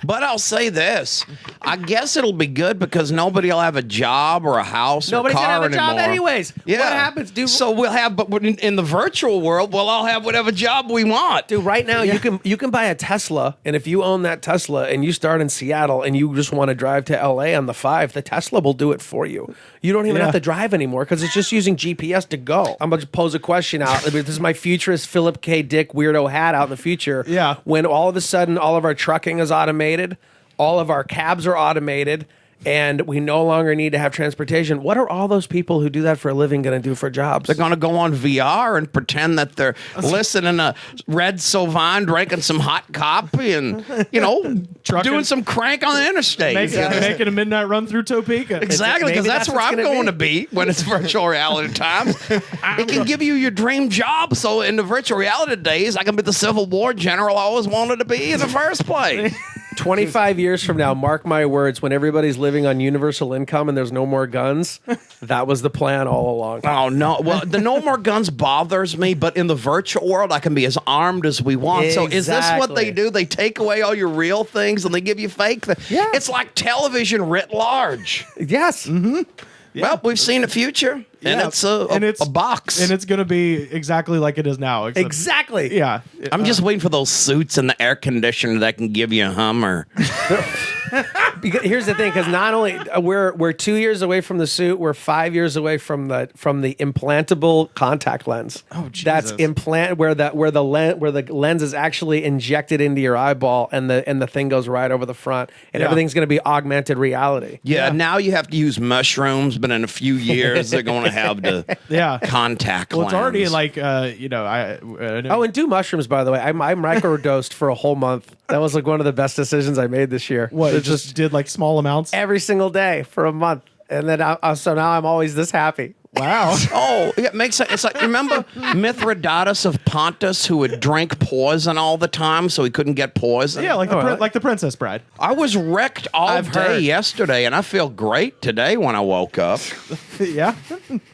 S8: But I'll say this. I guess it'll be good because nobody will have a job or a house
S7: Nobody's
S8: or car
S7: gonna have a job
S8: anymore.
S7: anyways.
S8: Yeah.
S7: What happens, dude?
S8: So we'll have, but in the virtual world, we'll all have whatever job we want.
S7: Dude, right now you can buy a Tesla, and if you own that Tesla and you start in Seattle and you just want to drive to LA on the 5, the Tesla will do it for you. You don't even have to drive anymore because it's just using GPS to go. I'm going to pose a question out. This is my futurist Philip K. Dick weirdo hat out in the future.
S6: Yeah.
S7: When all of a sudden all of our trucking is automated, all of our cabs are automated, and we no longer need to have transportation, what are all those people who do that for a living going to do for jobs?
S8: They're going to go on VR and pretend that they're listening to Red Sylvan, drinking some hot coffee and, doing some crank on the interstate.
S6: Making a midnight run through Topeka.
S8: Exactly, because that's where I'm going to be when it's virtual reality times. It can give you your dream job. So in the virtual reality days, I can be the Civil War general I always wanted to be in the first place.
S7: 25 years from now, mark my words, when everybody's living on universal income and there's no more guns, that was the plan all along.
S8: Oh, no. Well, the no more guns bothers me, but in the virtual world, I can be as armed as we want.
S7: Exactly.
S8: So is this what they do? They take away all your real things and they give you fake things?
S7: Yeah.
S8: It's like television writ large.
S7: Yes. Mm-hmm.
S6: Yeah.
S8: Well, we've seen the future, and it's a box.
S6: And it's going to be exactly like it is now.
S7: Exactly.
S6: Yeah.
S8: I'm just waiting for those suits and the air conditioner that can give you a Hummer.
S7: Because here's the thing, because not only we're 2 years away from the suit, we're 5 years away from the implantable contact lens.
S6: Oh, Jesus.
S7: That's where the lens is actually injected into your eyeball, and the thing goes right over the front, and everything's going to be augmented reality.
S8: Yeah, now you have to use mushrooms, but in a few years they're going to have the contact
S6: Well,
S8: lens.
S6: it's already like
S7: and do mushrooms, by the way. I microdosed for a whole month. That was like one of the best decisions I made this year.
S6: What? It just did like small amounts
S7: every single day for a month, and then so now I'm always this happy.
S6: Wow.
S8: Oh, it makes sense. It's like, remember Mithridates of Pontus, who would drink poison all the time so he couldn't get poison?
S6: Yeah, like the Princess Bride.
S8: I was wrecked all day yesterday, and I feel great today when I woke up.
S6: Yeah.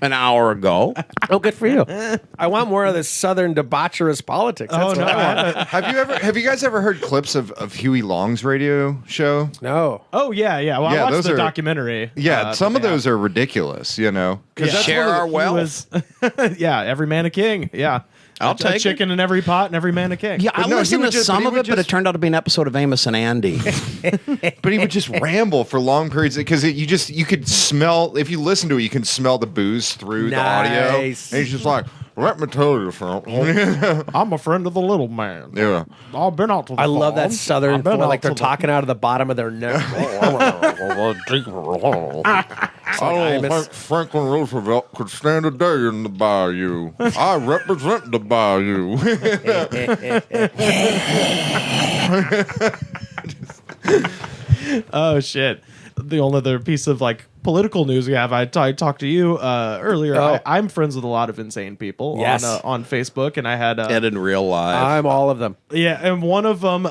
S8: An hour ago.
S7: Oh, good for you. I want more of this southern debaucherous politics. That's what I want.
S5: Have you guys ever heard clips of Huey Long's radio show?
S7: No.
S6: Oh yeah. Well, I watched the documentary.
S5: Yeah, some of those are ridiculous, because
S8: share our wealth.
S6: Every man a king. Yeah.
S8: I'll
S6: a
S8: take
S6: chicken in every pot and every man a king.
S8: Yeah, I listened to some of it, but it turned out to be an episode of Amos and Andy.
S5: But he would just ramble for long periods because you could smell, if you listen to it, you can smell the booze through the audio. And he's just like, let me tell you something.
S6: I'm a friend of the little man.
S5: Yeah.
S6: I've been out to the
S7: I love that
S6: farm.
S7: southern
S6: I've been
S7: like
S6: out
S7: they're
S6: to
S7: talking out of the bottom of their neck.
S5: I don't think Franklin Roosevelt could stand a day in the bayou. I represent the bayou.
S6: Oh shit. The only other piece of like political news we have, I talked to you earlier.
S7: Oh.
S6: I'm friends with a lot of insane people on Facebook, and I had
S8: And in real life.
S7: I'm all of them.
S6: yeah, and one of them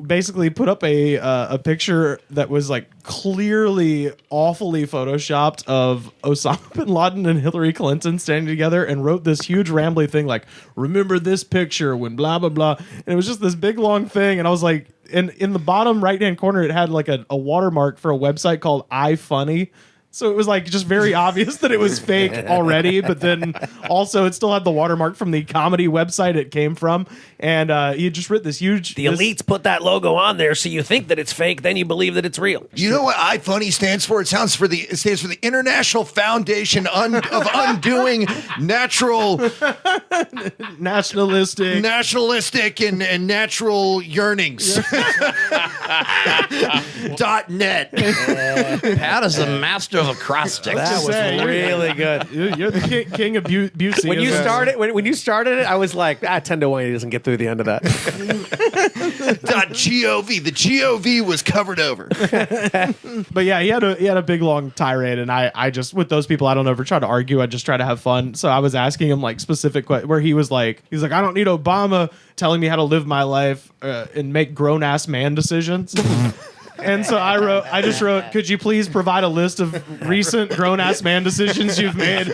S6: basically put up a picture that was like clearly awfully photoshopped of Osama bin Laden and Hillary Clinton standing together, and wrote this huge rambly thing like, remember this picture when blah blah blah, and it was just this big long thing, and I was like, in the bottom right hand corner it had like a watermark for a website called iFunny. So it was like just very obvious that it was fake already, but then also it still had the watermark from the comedy website it came from, and he had just written this huge.
S7: The elites put that logo on there, so you think that it's fake, then you believe that it's real.
S1: You know what iFunny stands for? It stands for the International Foundation of Undoing Natural, Nationalistic, and Natural Yearnings. .net.
S8: Pat is the master of crustic.
S7: That was really good.
S6: You're the king of Busey.
S7: When you started, when you started it, I was like, 10-1, he doesn't get through the end of that.
S1: .gov. The GOV was covered over.
S6: But yeah, he had a big long tirade, and I just, with those people, I don't ever try to argue. I just try to have fun. So I was asking him like specific where he's like, I don't need Obama telling me how to live my life and make grown ass man decisions. And so I just wrote, could you please provide a list of recent grown-ass man decisions you've made?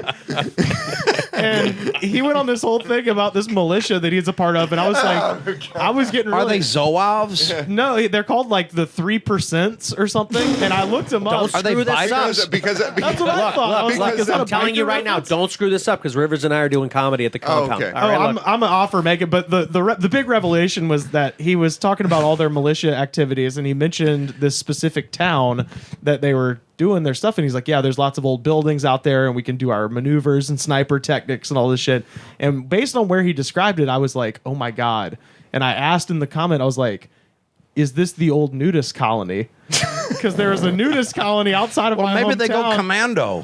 S6: And he went on this whole thing about this militia that he's a part of, and I was like, I was getting really...
S8: Are they Zoavs?
S6: No, they're called like the 3% or something, and I looked them up.
S7: Are they bikers?
S1: Because
S6: That's what I thought. I was like, is that
S7: I'm telling you right now, don't screw this up because Rivers and I are doing comedy at the compound.
S1: Okay.
S7: All right,
S6: I'm an offer make it, but the big revelation was that he was talking about all their militia activities, and he mentioned this specific town that they were doing their stuff, and he's like, yeah, there's lots of old buildings out there, and we can do our maneuvers and sniper techniques and all this shit. And based on where he described it, I was like, oh my god. And I asked in the comment, I was like, is this the old nudist colony? Because there was a nudist colony outside of my
S8: Maybe
S6: hometown.
S8: they go commando.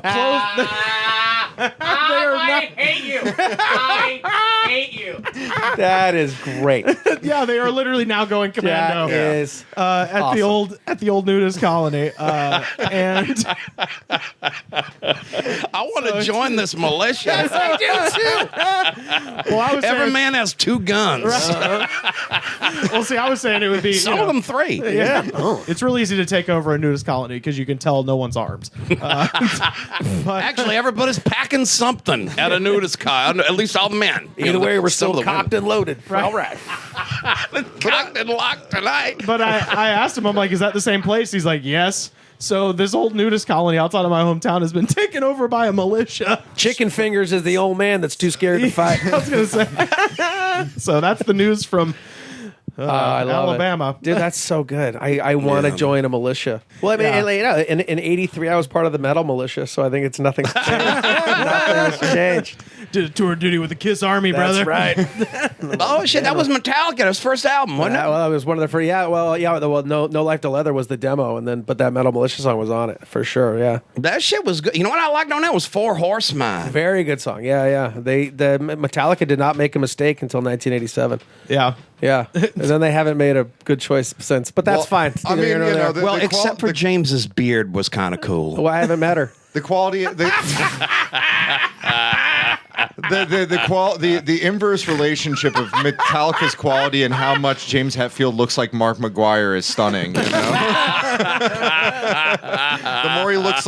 S9: I hate you. I hate you.
S7: That is great.
S6: Yeah, they are literally now going commando.
S7: That is
S6: at
S7: awesome.
S6: the old nudist colony, and
S8: I want to join this militia.
S9: Yes, I do too.
S6: well, I was
S8: Every
S6: saying,
S8: man has 2 guns.
S6: well, see, I was saying it would be
S8: Some of them 3.
S6: Yeah, it's real easy to take over a nudist colony because you can tell no one's arms.
S8: Actually, everybody's packing something at a nudist car. At least all men.
S7: Either way, we're
S8: Some of
S7: still
S8: the women.
S7: cocked and loaded.
S6: Right.
S7: All right.
S8: Cocked and locked tonight.
S6: But I asked him, I'm like, is that the same place? He's like, yes. So this old nudist colony outside of my hometown has been taken over by a militia.
S7: Chicken Fingers is the old man that's too scared to fight.
S6: I was going to say. So that's the news from
S7: I love
S6: Alabama.
S7: It. Dude, that's so good. I want to join a militia. Well, I mean, in 83, I was part of the metal militia, so I think it's nothing's changed. Nothing's changed.
S6: Did a tour of duty with the Kiss Army, brother.
S7: That's right.
S8: Oh, shit. That was Metallica. His first album, wasn't it?
S7: Well, it was one of the first. Yeah, well, No Life to Leather was the demo, but that Metal Militia song was on it for sure. Yeah,
S8: That shit was good. You know what I liked on that was 4 Horsemen.
S7: very good song. Yeah. The Metallica did not make a mistake until 1987.
S6: Yeah.
S7: Yeah, and then they haven't made a good choice since. But that's fine. It's
S1: I
S7: neither
S1: mean,
S7: here nor
S1: you know,
S7: there.
S8: Well, except for James's beard was kind of cool.
S7: Well, I haven't met her.
S1: The quality, the inverse relationship of Metallica's quality and how much James Hetfield looks like Mark McGuire is stunning. You know? The more he looks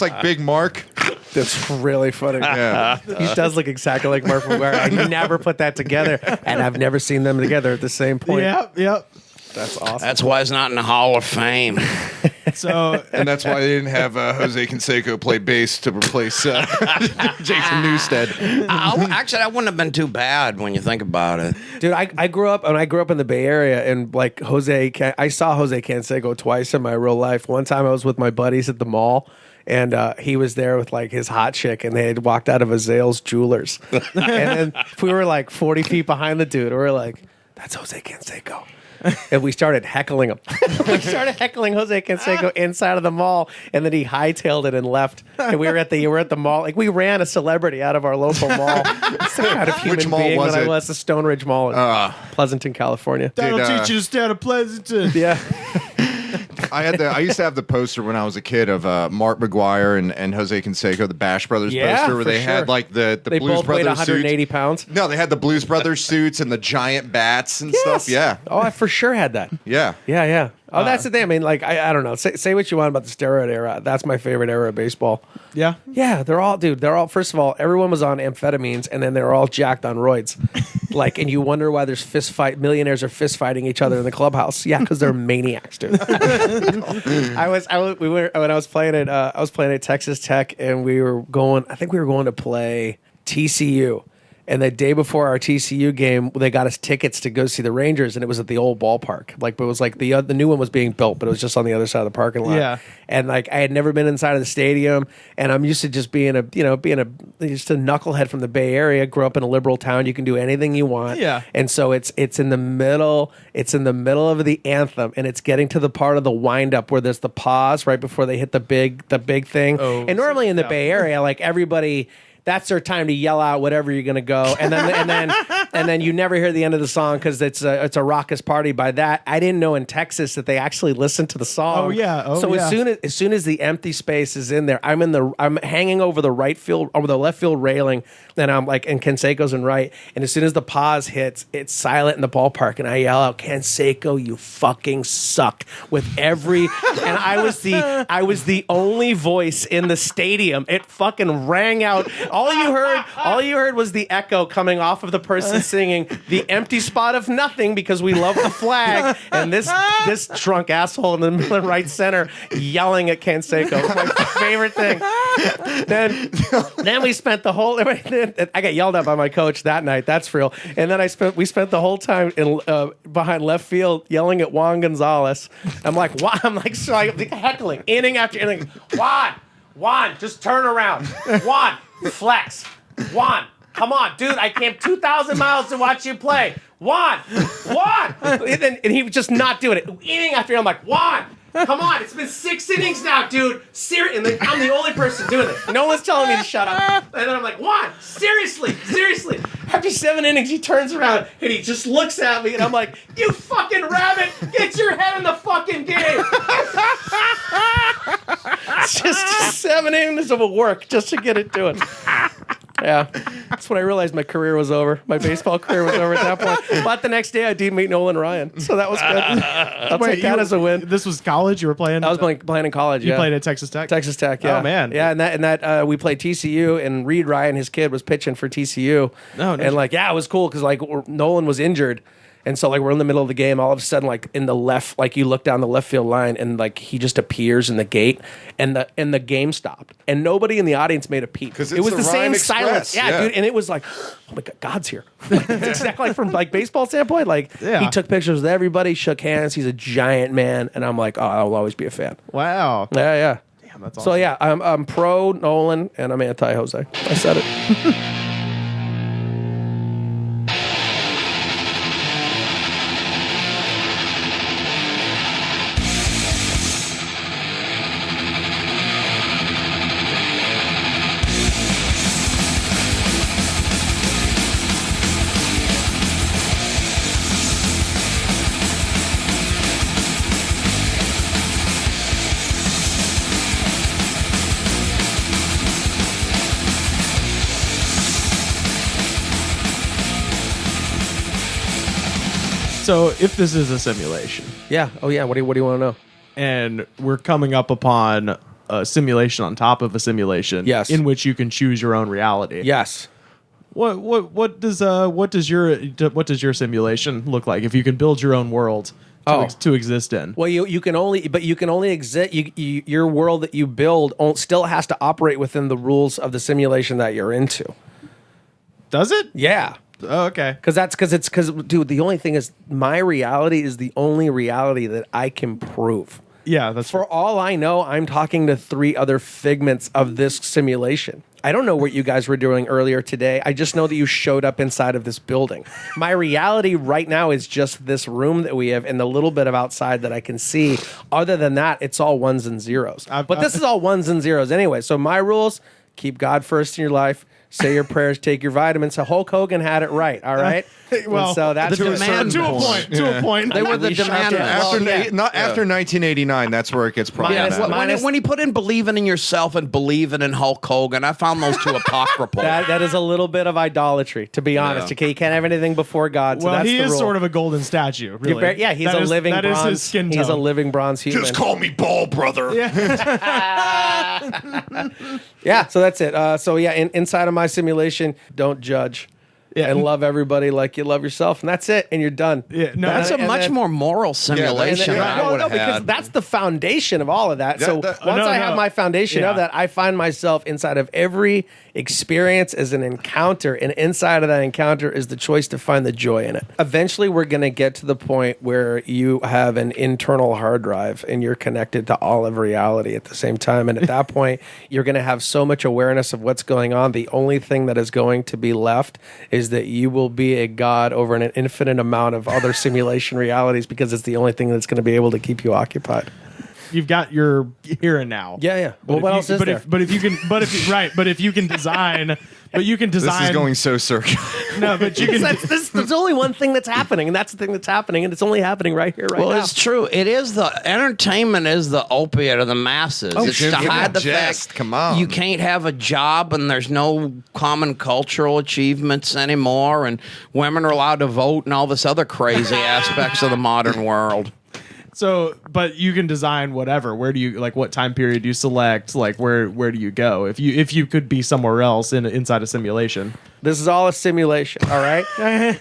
S1: like Big Mark.
S7: That's really funny.
S1: Yeah.
S7: He does look exactly like Mark McGuire. I never put that together, and I've never seen them together at the same point.
S6: Yep.
S7: That's awesome.
S8: That's why he's not in the Hall of Fame.
S6: So
S1: And that's why they didn't have Jose Canseco play bass to replace Jason Newsted.
S8: Actually, that wouldn't have been too bad when you think about it.
S7: Dude, I grew up in the Bay Area, and like I saw Jose Canseco twice in my real life. One time I was with my buddies at the mall, and he was there with like his hot chick, and they had walked out of Azale's Jewelers. And then we were like 40 feet behind the dude. We were like, that's Jose Canseco. And we started heckling him. We started heckling Jose Canseco inside of the mall, and then he hightailed it and left. And we were at the mall. Like, we ran a celebrity out of our local mall. Some kind of human
S1: Which mall
S7: being
S1: was
S7: that
S1: it?
S7: I was. The Stone Ridge Mall in Pleasanton, California.
S6: that'll
S1: Dude,
S6: teach you to stay out of Pleasanton.
S7: Yeah.
S1: I used to have the poster when I was a kid of Mark McGuire and Jose Canseco, the Bash Brothers
S7: Yeah,
S1: poster, where
S7: for
S1: they had
S7: sure.
S1: like the
S7: They
S1: Blues
S7: both weighed
S1: Brothers
S7: 180
S1: suits.
S7: pounds.
S1: No, they had the Blues Brothers suits and the giant bats and stuff. Yeah,
S7: Oh, I for sure had that.
S1: yeah.
S7: Yeah. Oh, that's the thing. I mean, like, I don't know. Say what you want about the steroid era. That's my favorite era of baseball.
S6: Yeah.
S7: Yeah, they're all, first of all, everyone was on amphetamines, and then they're all jacked on roids. Like, and you wonder why there's millionaires are fist fighting each other in the clubhouse. Yeah, because they're maniacs, dude. When I was playing at Texas Tech, and I think we were going to play TCU.
S13: And the day before our TCU game, they got us tickets to go see the Rangers, and it was at the old ballpark. Like, but it was like the new one was being built, but it was just on the other side of the parking lot.
S6: Yeah.
S13: And like, I had never been inside of the stadium, and I'm used to just being just a knucklehead from the Bay Area. Grew up in a liberal town. You can do anything you want.
S6: Yeah.
S13: And so it's in the middle. It's in the middle of the anthem, and it's getting to the part of the wind up where there's the pause right before they hit the big thing.
S6: Oh,
S13: and normally in the Bay Area, like everybody, that's their time to yell out whatever you're gonna go, and then you never hear the end of the song because it's a raucous party. By that, I didn't know in Texas that they actually listened to the song.
S6: Oh yeah.
S13: So
S6: yeah.
S13: as soon as the empty space is in there, I'm hanging over the left field railing, and I'm like, and Canseco's in right, and as soon as the pause hits, it's silent in the ballpark, and I yell out, "Canseco, you fucking suck!" with every, and I was the only voice in the stadium. It fucking rang out. All you heard was the echo coming off of the person singing "The Empty Spot of Nothing" because we love the flag, and this drunk asshole in the middle and right center yelling at Canseco. It's my favorite thing. Then we spent the whole. I got yelled at by my coach that night. That's real. And then we spent the whole time behind left field yelling at Juan Gonzalez. I'm like heckling inning after inning. Juan, just turn around. Juan, flex. Juan, come on, dude. I came 2,000 miles to watch you play. Juan. And he was just not doing it. Inning after inning, I'm like, Juan, come on. It's been 6 innings now, dude. And I'm the only person doing it. No one's telling me to shut up. And then I'm like, Juan, seriously. After 7 innings, he turns around and he just looks at me, and I'm like, you fucking rabbit, get your head in the fucking game. It's just 7 innings of work just to get it to it. Yeah, that's when I realized my career was over. My baseball career was over at that point. But the next day, I did meet Nolan Ryan, so that was good. I'll take that as a win.
S6: This was college. You were playing.
S13: I was playing in college.
S6: You played at Texas Tech.
S13: Texas Tech. Yeah.
S6: Oh man.
S13: Yeah, and that we played TCU, and Reed Ryan, his kid, was pitching for TCU.
S6: No,
S13: and like, yeah, it was cool because like Nolan was injured. And so, like, we're in the middle of the game. All of a sudden, like, in the left, like, you look down the left field line, and like, he just appears in the gate, and the game stopped, and nobody in the audience made a peep.
S5: Because
S13: it was
S5: the
S13: the same
S5: Ryan Express.
S13: silence, yeah, dude. And it was like, oh my God, God's here. Like, it's exactly like from like baseball standpoint. Like, he took pictures with everybody, shook hands. He's a giant man, and I'm like, oh, I'll always be a fan.
S6: Wow.
S13: Yeah.
S6: Damn, that's awesome.
S13: So yeah, I'm pro Nolan, and I'm anti Jose. I said it.
S6: So if this is a simulation,
S13: Yeah. Oh yeah. What do you want to know?
S6: and we're coming up upon a simulation on top of a simulation,
S13: Yes.
S6: in which you can choose your own reality.
S13: Yes.
S6: What does your simulation look like if you can build your own world to exist in?
S13: Well, you can only exist. Your world that you build still has to operate within the rules of the simulation that you're into.
S6: Does it?
S13: Yeah.
S6: Oh, okay.
S13: Because dude, the only thing is my reality is the only reality that I can prove.
S6: Yeah, that's
S13: For all I know, I'm talking to 3 other figments of this simulation. I don't know what you guys were doing earlier today. I just know that you showed up inside of this building. My reality right now is just this room that we have and the little bit of outside that I can see. Other than that, it's all ones and zeros. But this is all ones and zeros anyway. So my rules, keep God first in your life. Say your prayers, take your vitamins. So Hulk Hogan had it right, all right?
S6: Well,
S13: and so that's
S8: the demand
S6: to a point. To a point.
S8: They were the demand.
S5: After 1989, that's where it gets problematic.
S8: When he put in believing in yourself and believing in Hulk Hogan, I found those two apocryphal.
S13: That is a little bit of idolatry, to be honest. Okay, you can't have anything before God. So
S6: Well,
S13: that's
S6: he
S13: the
S6: is
S13: rule.
S6: sort of a golden statue, really.
S13: Yeah, he's a living
S6: that
S13: bronze.
S6: is his skin tone.
S13: He's a living bronze human.
S1: Just call me Ball Brother.
S13: Yeah, so that's it. So yeah, inside of my simulation, don't judge. and love everybody like you love yourself, and that's it, and you're done.
S6: Yeah, no,
S8: That's a
S13: And
S8: much
S13: then-
S8: more moral simulation than I would have
S13: because
S8: had.
S13: that's the foundation of all of that. So once
S6: No,
S13: I
S6: no.
S13: have my foundation of
S6: Yeah.
S13: that, I find myself inside of every experience as an encounter, and inside of that encounter is the choice to find the joy in it. Eventually, we're going to get to the point where you have an internal hard drive and you're connected to all of reality at the same time. And at that point, you're going to have so much awareness of what's going on. The only thing that is going to be left is that you will be a god over an infinite amount of other simulation realities, because it's the only thing that's going to be able to keep you occupied.
S6: You've got your here and now.
S13: Yeah. Well,
S6: But
S13: what
S6: if
S13: else
S6: you,
S13: is
S6: but
S13: there?
S6: If, but if you can, but if you can design, but you can design.
S5: This is going so circular.
S6: No, but you can.
S13: There's only one thing that's happening, and that's the thing that's happening, and it's only happening right here, right
S8: Well,
S13: now.
S8: it's true. It is the entertainment is the opiate of the masses. It's
S5: Jim,
S8: to
S5: give me
S8: hide
S5: a
S8: the
S5: jest.
S8: fact
S5: Come on.
S8: you can't have a job and there's no common cultural achievements anymore, and women are allowed to vote and all this other crazy aspects of the modern world.
S6: So, but you can design whatever. Where do you like? What time period do you select? Like, where do you go if you could be somewhere else inside a simulation?
S13: This is all a simulation, all right?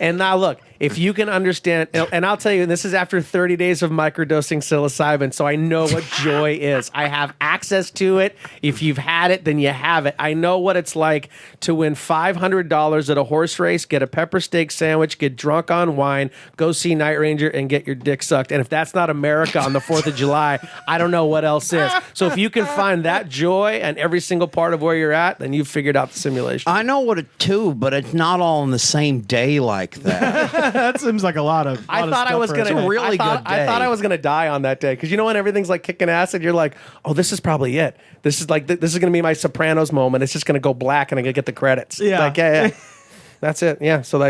S13: And now look, if you can understand, and I'll tell you, this is after 30 days of microdosing psilocybin, so I know what joy is. I have access to it. If you've had it, then you have it. I know what it's like to win $500 at a horse race, get a pepper steak sandwich, get drunk on wine, go see Night Ranger, and get your dick sucked. And if that's not America on the 4th of July, I don't know what else is. So if you can find that joy and every single part of where you're at, then you've figured out the simulation.
S8: I know what it too, but it's not all on the same day like that.
S6: That seems like a lot of.
S13: I thought I was gonna.
S8: really
S13: I
S8: good day.
S13: thought I was gonna die on that day, because you know when everything's like kicking acid, you're like, oh, this is probably it. This is like this is gonna be my Sopranos moment. It's just gonna go black, and I'm gonna get the credits.
S6: Yeah.
S13: Like, yeah. That's it. Yeah. So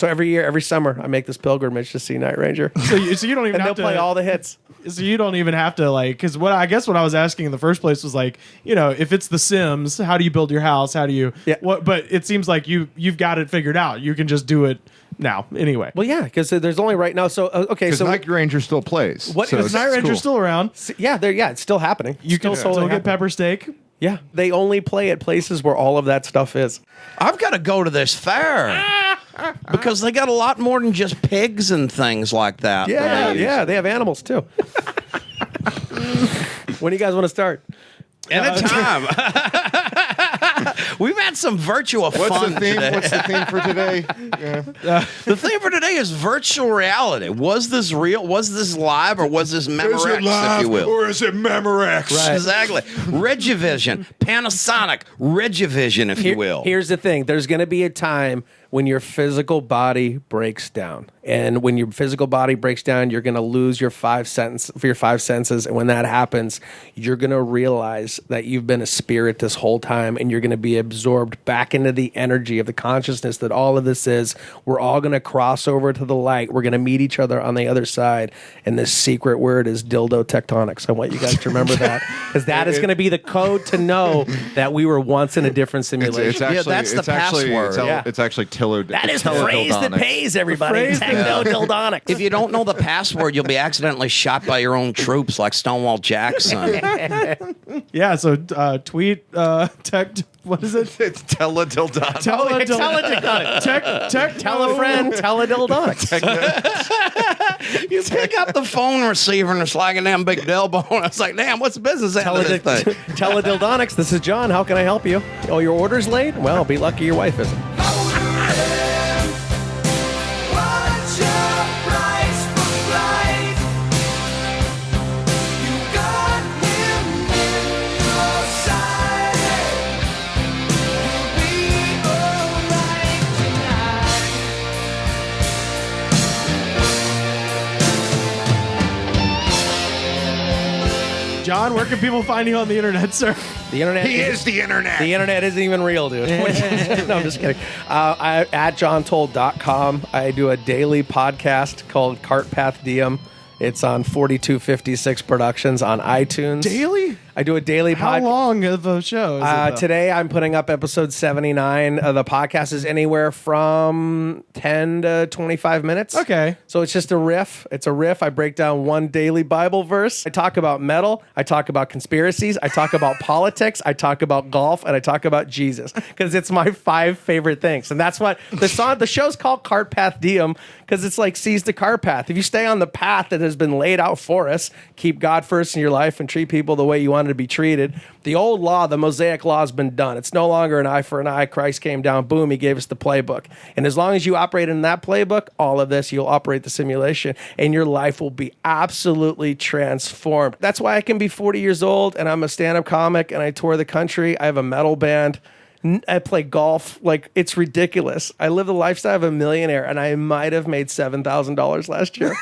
S13: every year, every summer, I make this pilgrimage to see Night Ranger.
S6: So you don't even
S13: and
S6: have
S13: they'll play all the hits.
S6: So you don't even have to like, because what I was asking in the first place was like, if it's The Sims, how do you build your house? How do you?
S13: Yeah.
S6: What? But it seems like you've got it figured out. You can just do it now. Anyway.
S13: Well, yeah, because there's only right now. So okay,
S5: Because
S13: so
S5: Night Ranger still plays.
S13: What-
S5: so
S13: is
S5: it's
S6: Night Ranger
S5: cool.
S6: still around?
S13: yeah, it's still happening.
S6: You can still
S13: totally
S6: get
S13: happening.
S6: pepper steak.
S13: Yeah, they only play at places where all of that stuff is.
S8: I've got to go to this fair because they got a lot more than just pigs and things like that.
S13: Yeah,
S8: than they
S13: yeah, they have animals too. When do you guys want to start?
S8: Anytime. We've had some virtual
S5: What's
S8: fun
S5: the theme?
S8: today.
S5: What's the theme for today?
S8: The theme for today is virtual reality. Was this real? Was this live, or was this Memorex, if you will?
S5: or is it Memorex?
S13: Right.
S8: Exactly. Regivision, Panasonic Regivision, if you will.
S13: Here's the thing. There's going to be a time when your physical body breaks down. And when your physical body breaks down, you're going to lose your five senses. And when that happens, you're going to realize that you've been a spirit this whole time, and you're going to be absorbed back into the energy of the consciousness that all of this is. We're all going to cross over to the light. We're going to meet each other on the other side. And this secret word is dildo tectonics. I want you guys to remember that, because that is going to be the code to know that we were once in a different simulation.
S5: It's actually,
S8: that's the
S5: it's actually,
S8: password.
S5: It's actually Tilo.
S7: That is the phrase that pays everybody. Techno-dildonics.
S8: If you don't know the password, you'll be accidentally shot by your own troops like Stonewall Jackson.
S6: Yeah. So tweet tech. What is it?
S5: It's teledildonic.
S13: Tell a friend, tell a dildonics.
S8: You pick up the phone receiver and it's like a damn big elbow. And it's like, damn, what's the business end of this thing?
S13: Tell a dildonics. This is John. How can I help you? Oh, your order's late? Well, be lucky your wife isn't.
S6: John, where can people find you on the internet, sir?
S13: The internet.
S5: He is the internet.
S13: The internet isn't even real, dude. No, I'm just kidding. At johntole.com, I do a daily podcast called Cart Path Diem. It's on 4256 Productions on iTunes.
S5: Daily?
S13: I do a daily
S6: How
S13: podcast.
S6: long of a show is it, though?
S13: Today I'm putting up episode 79. The podcast is anywhere from 10 to 25 minutes.
S6: Okay.
S13: So it's just a riff. It's a riff. I break down one daily Bible verse. I talk about metal. I talk about conspiracies. I talk about politics. I talk about golf. And I talk about Jesus. Because it's my 5 favorite things. And that's what the show's called Carpath Diem, because it's like seize the car path. If you stay on the path that has been laid out for us, keep God first in your life and treat people the way you wanted to be treated. The old law, the Mosaic law, has been done. It's no longer an eye for an eye. Christ came down, boom, he gave us the playbook. And as long as you operate in that playbook, all of this, you'll operate the simulation and your life will be absolutely transformed. That's why I can be 40 years old and I'm a stand-up comic and I tour the country. I have a metal band. I play golf. Like, it's ridiculous. I live the lifestyle of a millionaire, and I might have made $7,000 last year.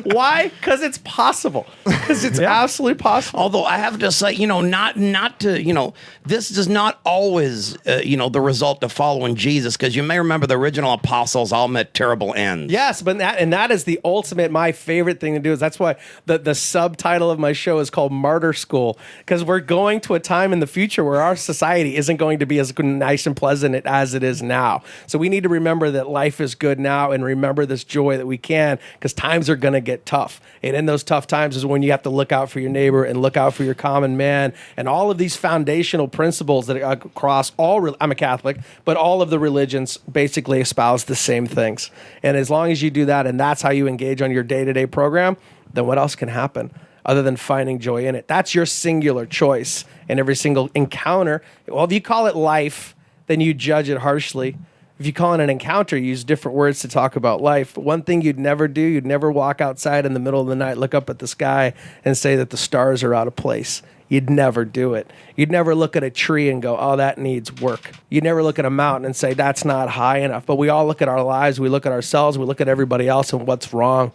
S13: Why? Because it's possible. Because it's absolutely possible.
S8: Although I have to say, not to, this is not always, the result of following Jesus, because you may remember the original apostles all met terrible ends.
S13: Yes, but that is the ultimate, my favorite thing to do. Is that's why the subtitle of my show is called Martyr School, because we're going to a time in the future where our society isn't going to be as nice and pleasant as it is now. So we need to remember that life is good now and remember this joy that we can, because times are going to get tough. And in those tough times is when you have to look out for your neighbor and look out for your common man, and all of these foundational principles that across all, I'm a Catholic, but all of the religions basically espouse the same things. And as long as you do that, and that's how you engage on your day-to-day program, then what else can happen other than finding joy in it? That's your singular choice in every single encounter. Well, if you call it life, then you judge it harshly. If you call it an encounter, you use different words to talk about life. But one thing you'd never do, you'd never walk outside in the middle of the night, look up at the sky, and say that the stars are out of place. You'd never do it. You'd never look at a tree and go, oh, that needs work. You'd never look at a mountain and say, that's not high enough. But we all look at our lives, we look at ourselves, we look at everybody else and what's wrong.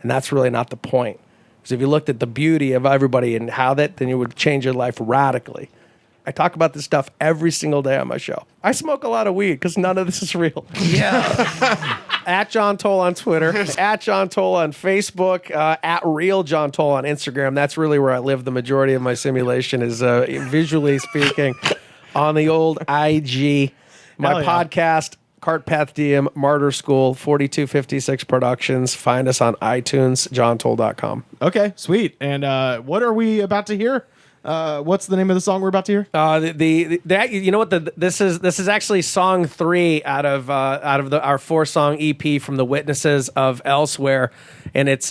S13: And that's really not the point. Because if you looked at the beauty of everybody and how that, then you would change your life radically. I talk about this stuff every single day on my show. I smoke a lot of weed because none of this is real.
S8: Yeah.
S13: At John Tole on Twitter, at John Tole on Facebook, at Real John Tole on Instagram. That's really where I live. The majority of my simulation is visually speaking on the old IG. My podcast, Carpath Diem, Martyr School, 4256 Productions. Find us on iTunes, johntole.com.
S6: Okay, sweet. And what are we about to hear? What's the name of the song we're about to hear?
S13: You know what? This is actually song 3 out of our 4-song EP from the Witnesses of Elsewhere, and it's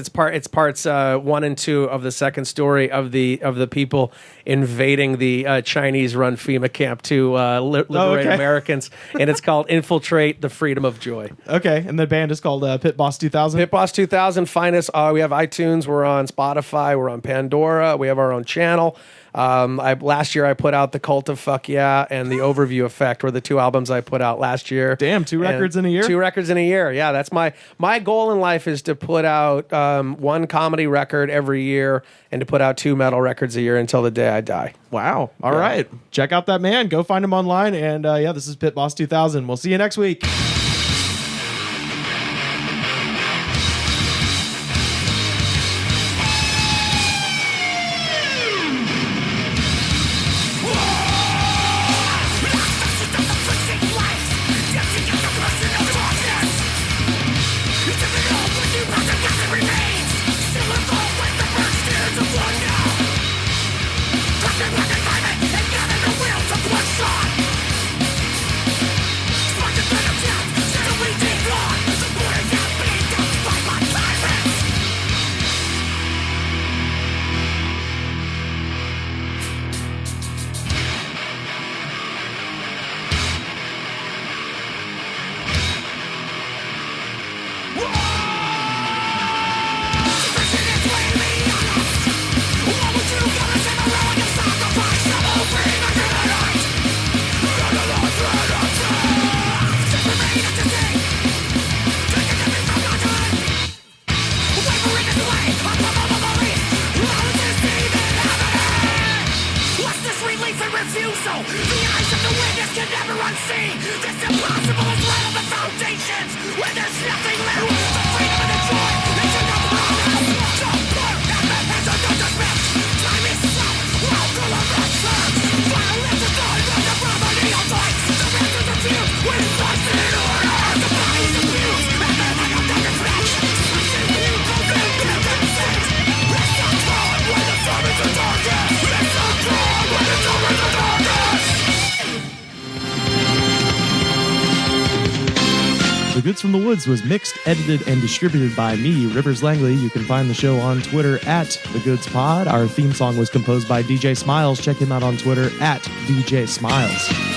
S13: parts 1 and 2 of the second story of the people invading the Chinese-run FEMA camp to liberate Americans, and it's called "Infiltrate the Freedom of Joy." Okay, and the band is called Pit Boss 2000.
S6: Pit
S13: Boss 2000. Find us. We have iTunes. We're on Spotify. We're on Pandora. We have our own channel. Last year I put out The Cult of Fuck Yeah and The Overview Effect were the 2 albums I put out last year.
S6: Damn, 2 records in a year?
S13: 2 records in a year. Yeah, that's my goal in life is to put out 1 comedy record every year and to put out 2 metal records a year until the day I die.
S6: Wow. All right. Check out that man. Go find him online. And this is Pit Boss 2000. We'll see you next week.
S14: Foundations, where there's nothing left. The freedom and the joy, they should not run us. Don't burn, that has undone this man.
S6: Goods from the Woods was mixed, edited, and distributed by me, Rivers Langley. You can find the show on Twitter at The Goods Pod. Our theme song was composed by DJ Smiles. Check him out on Twitter at DJ Smiles.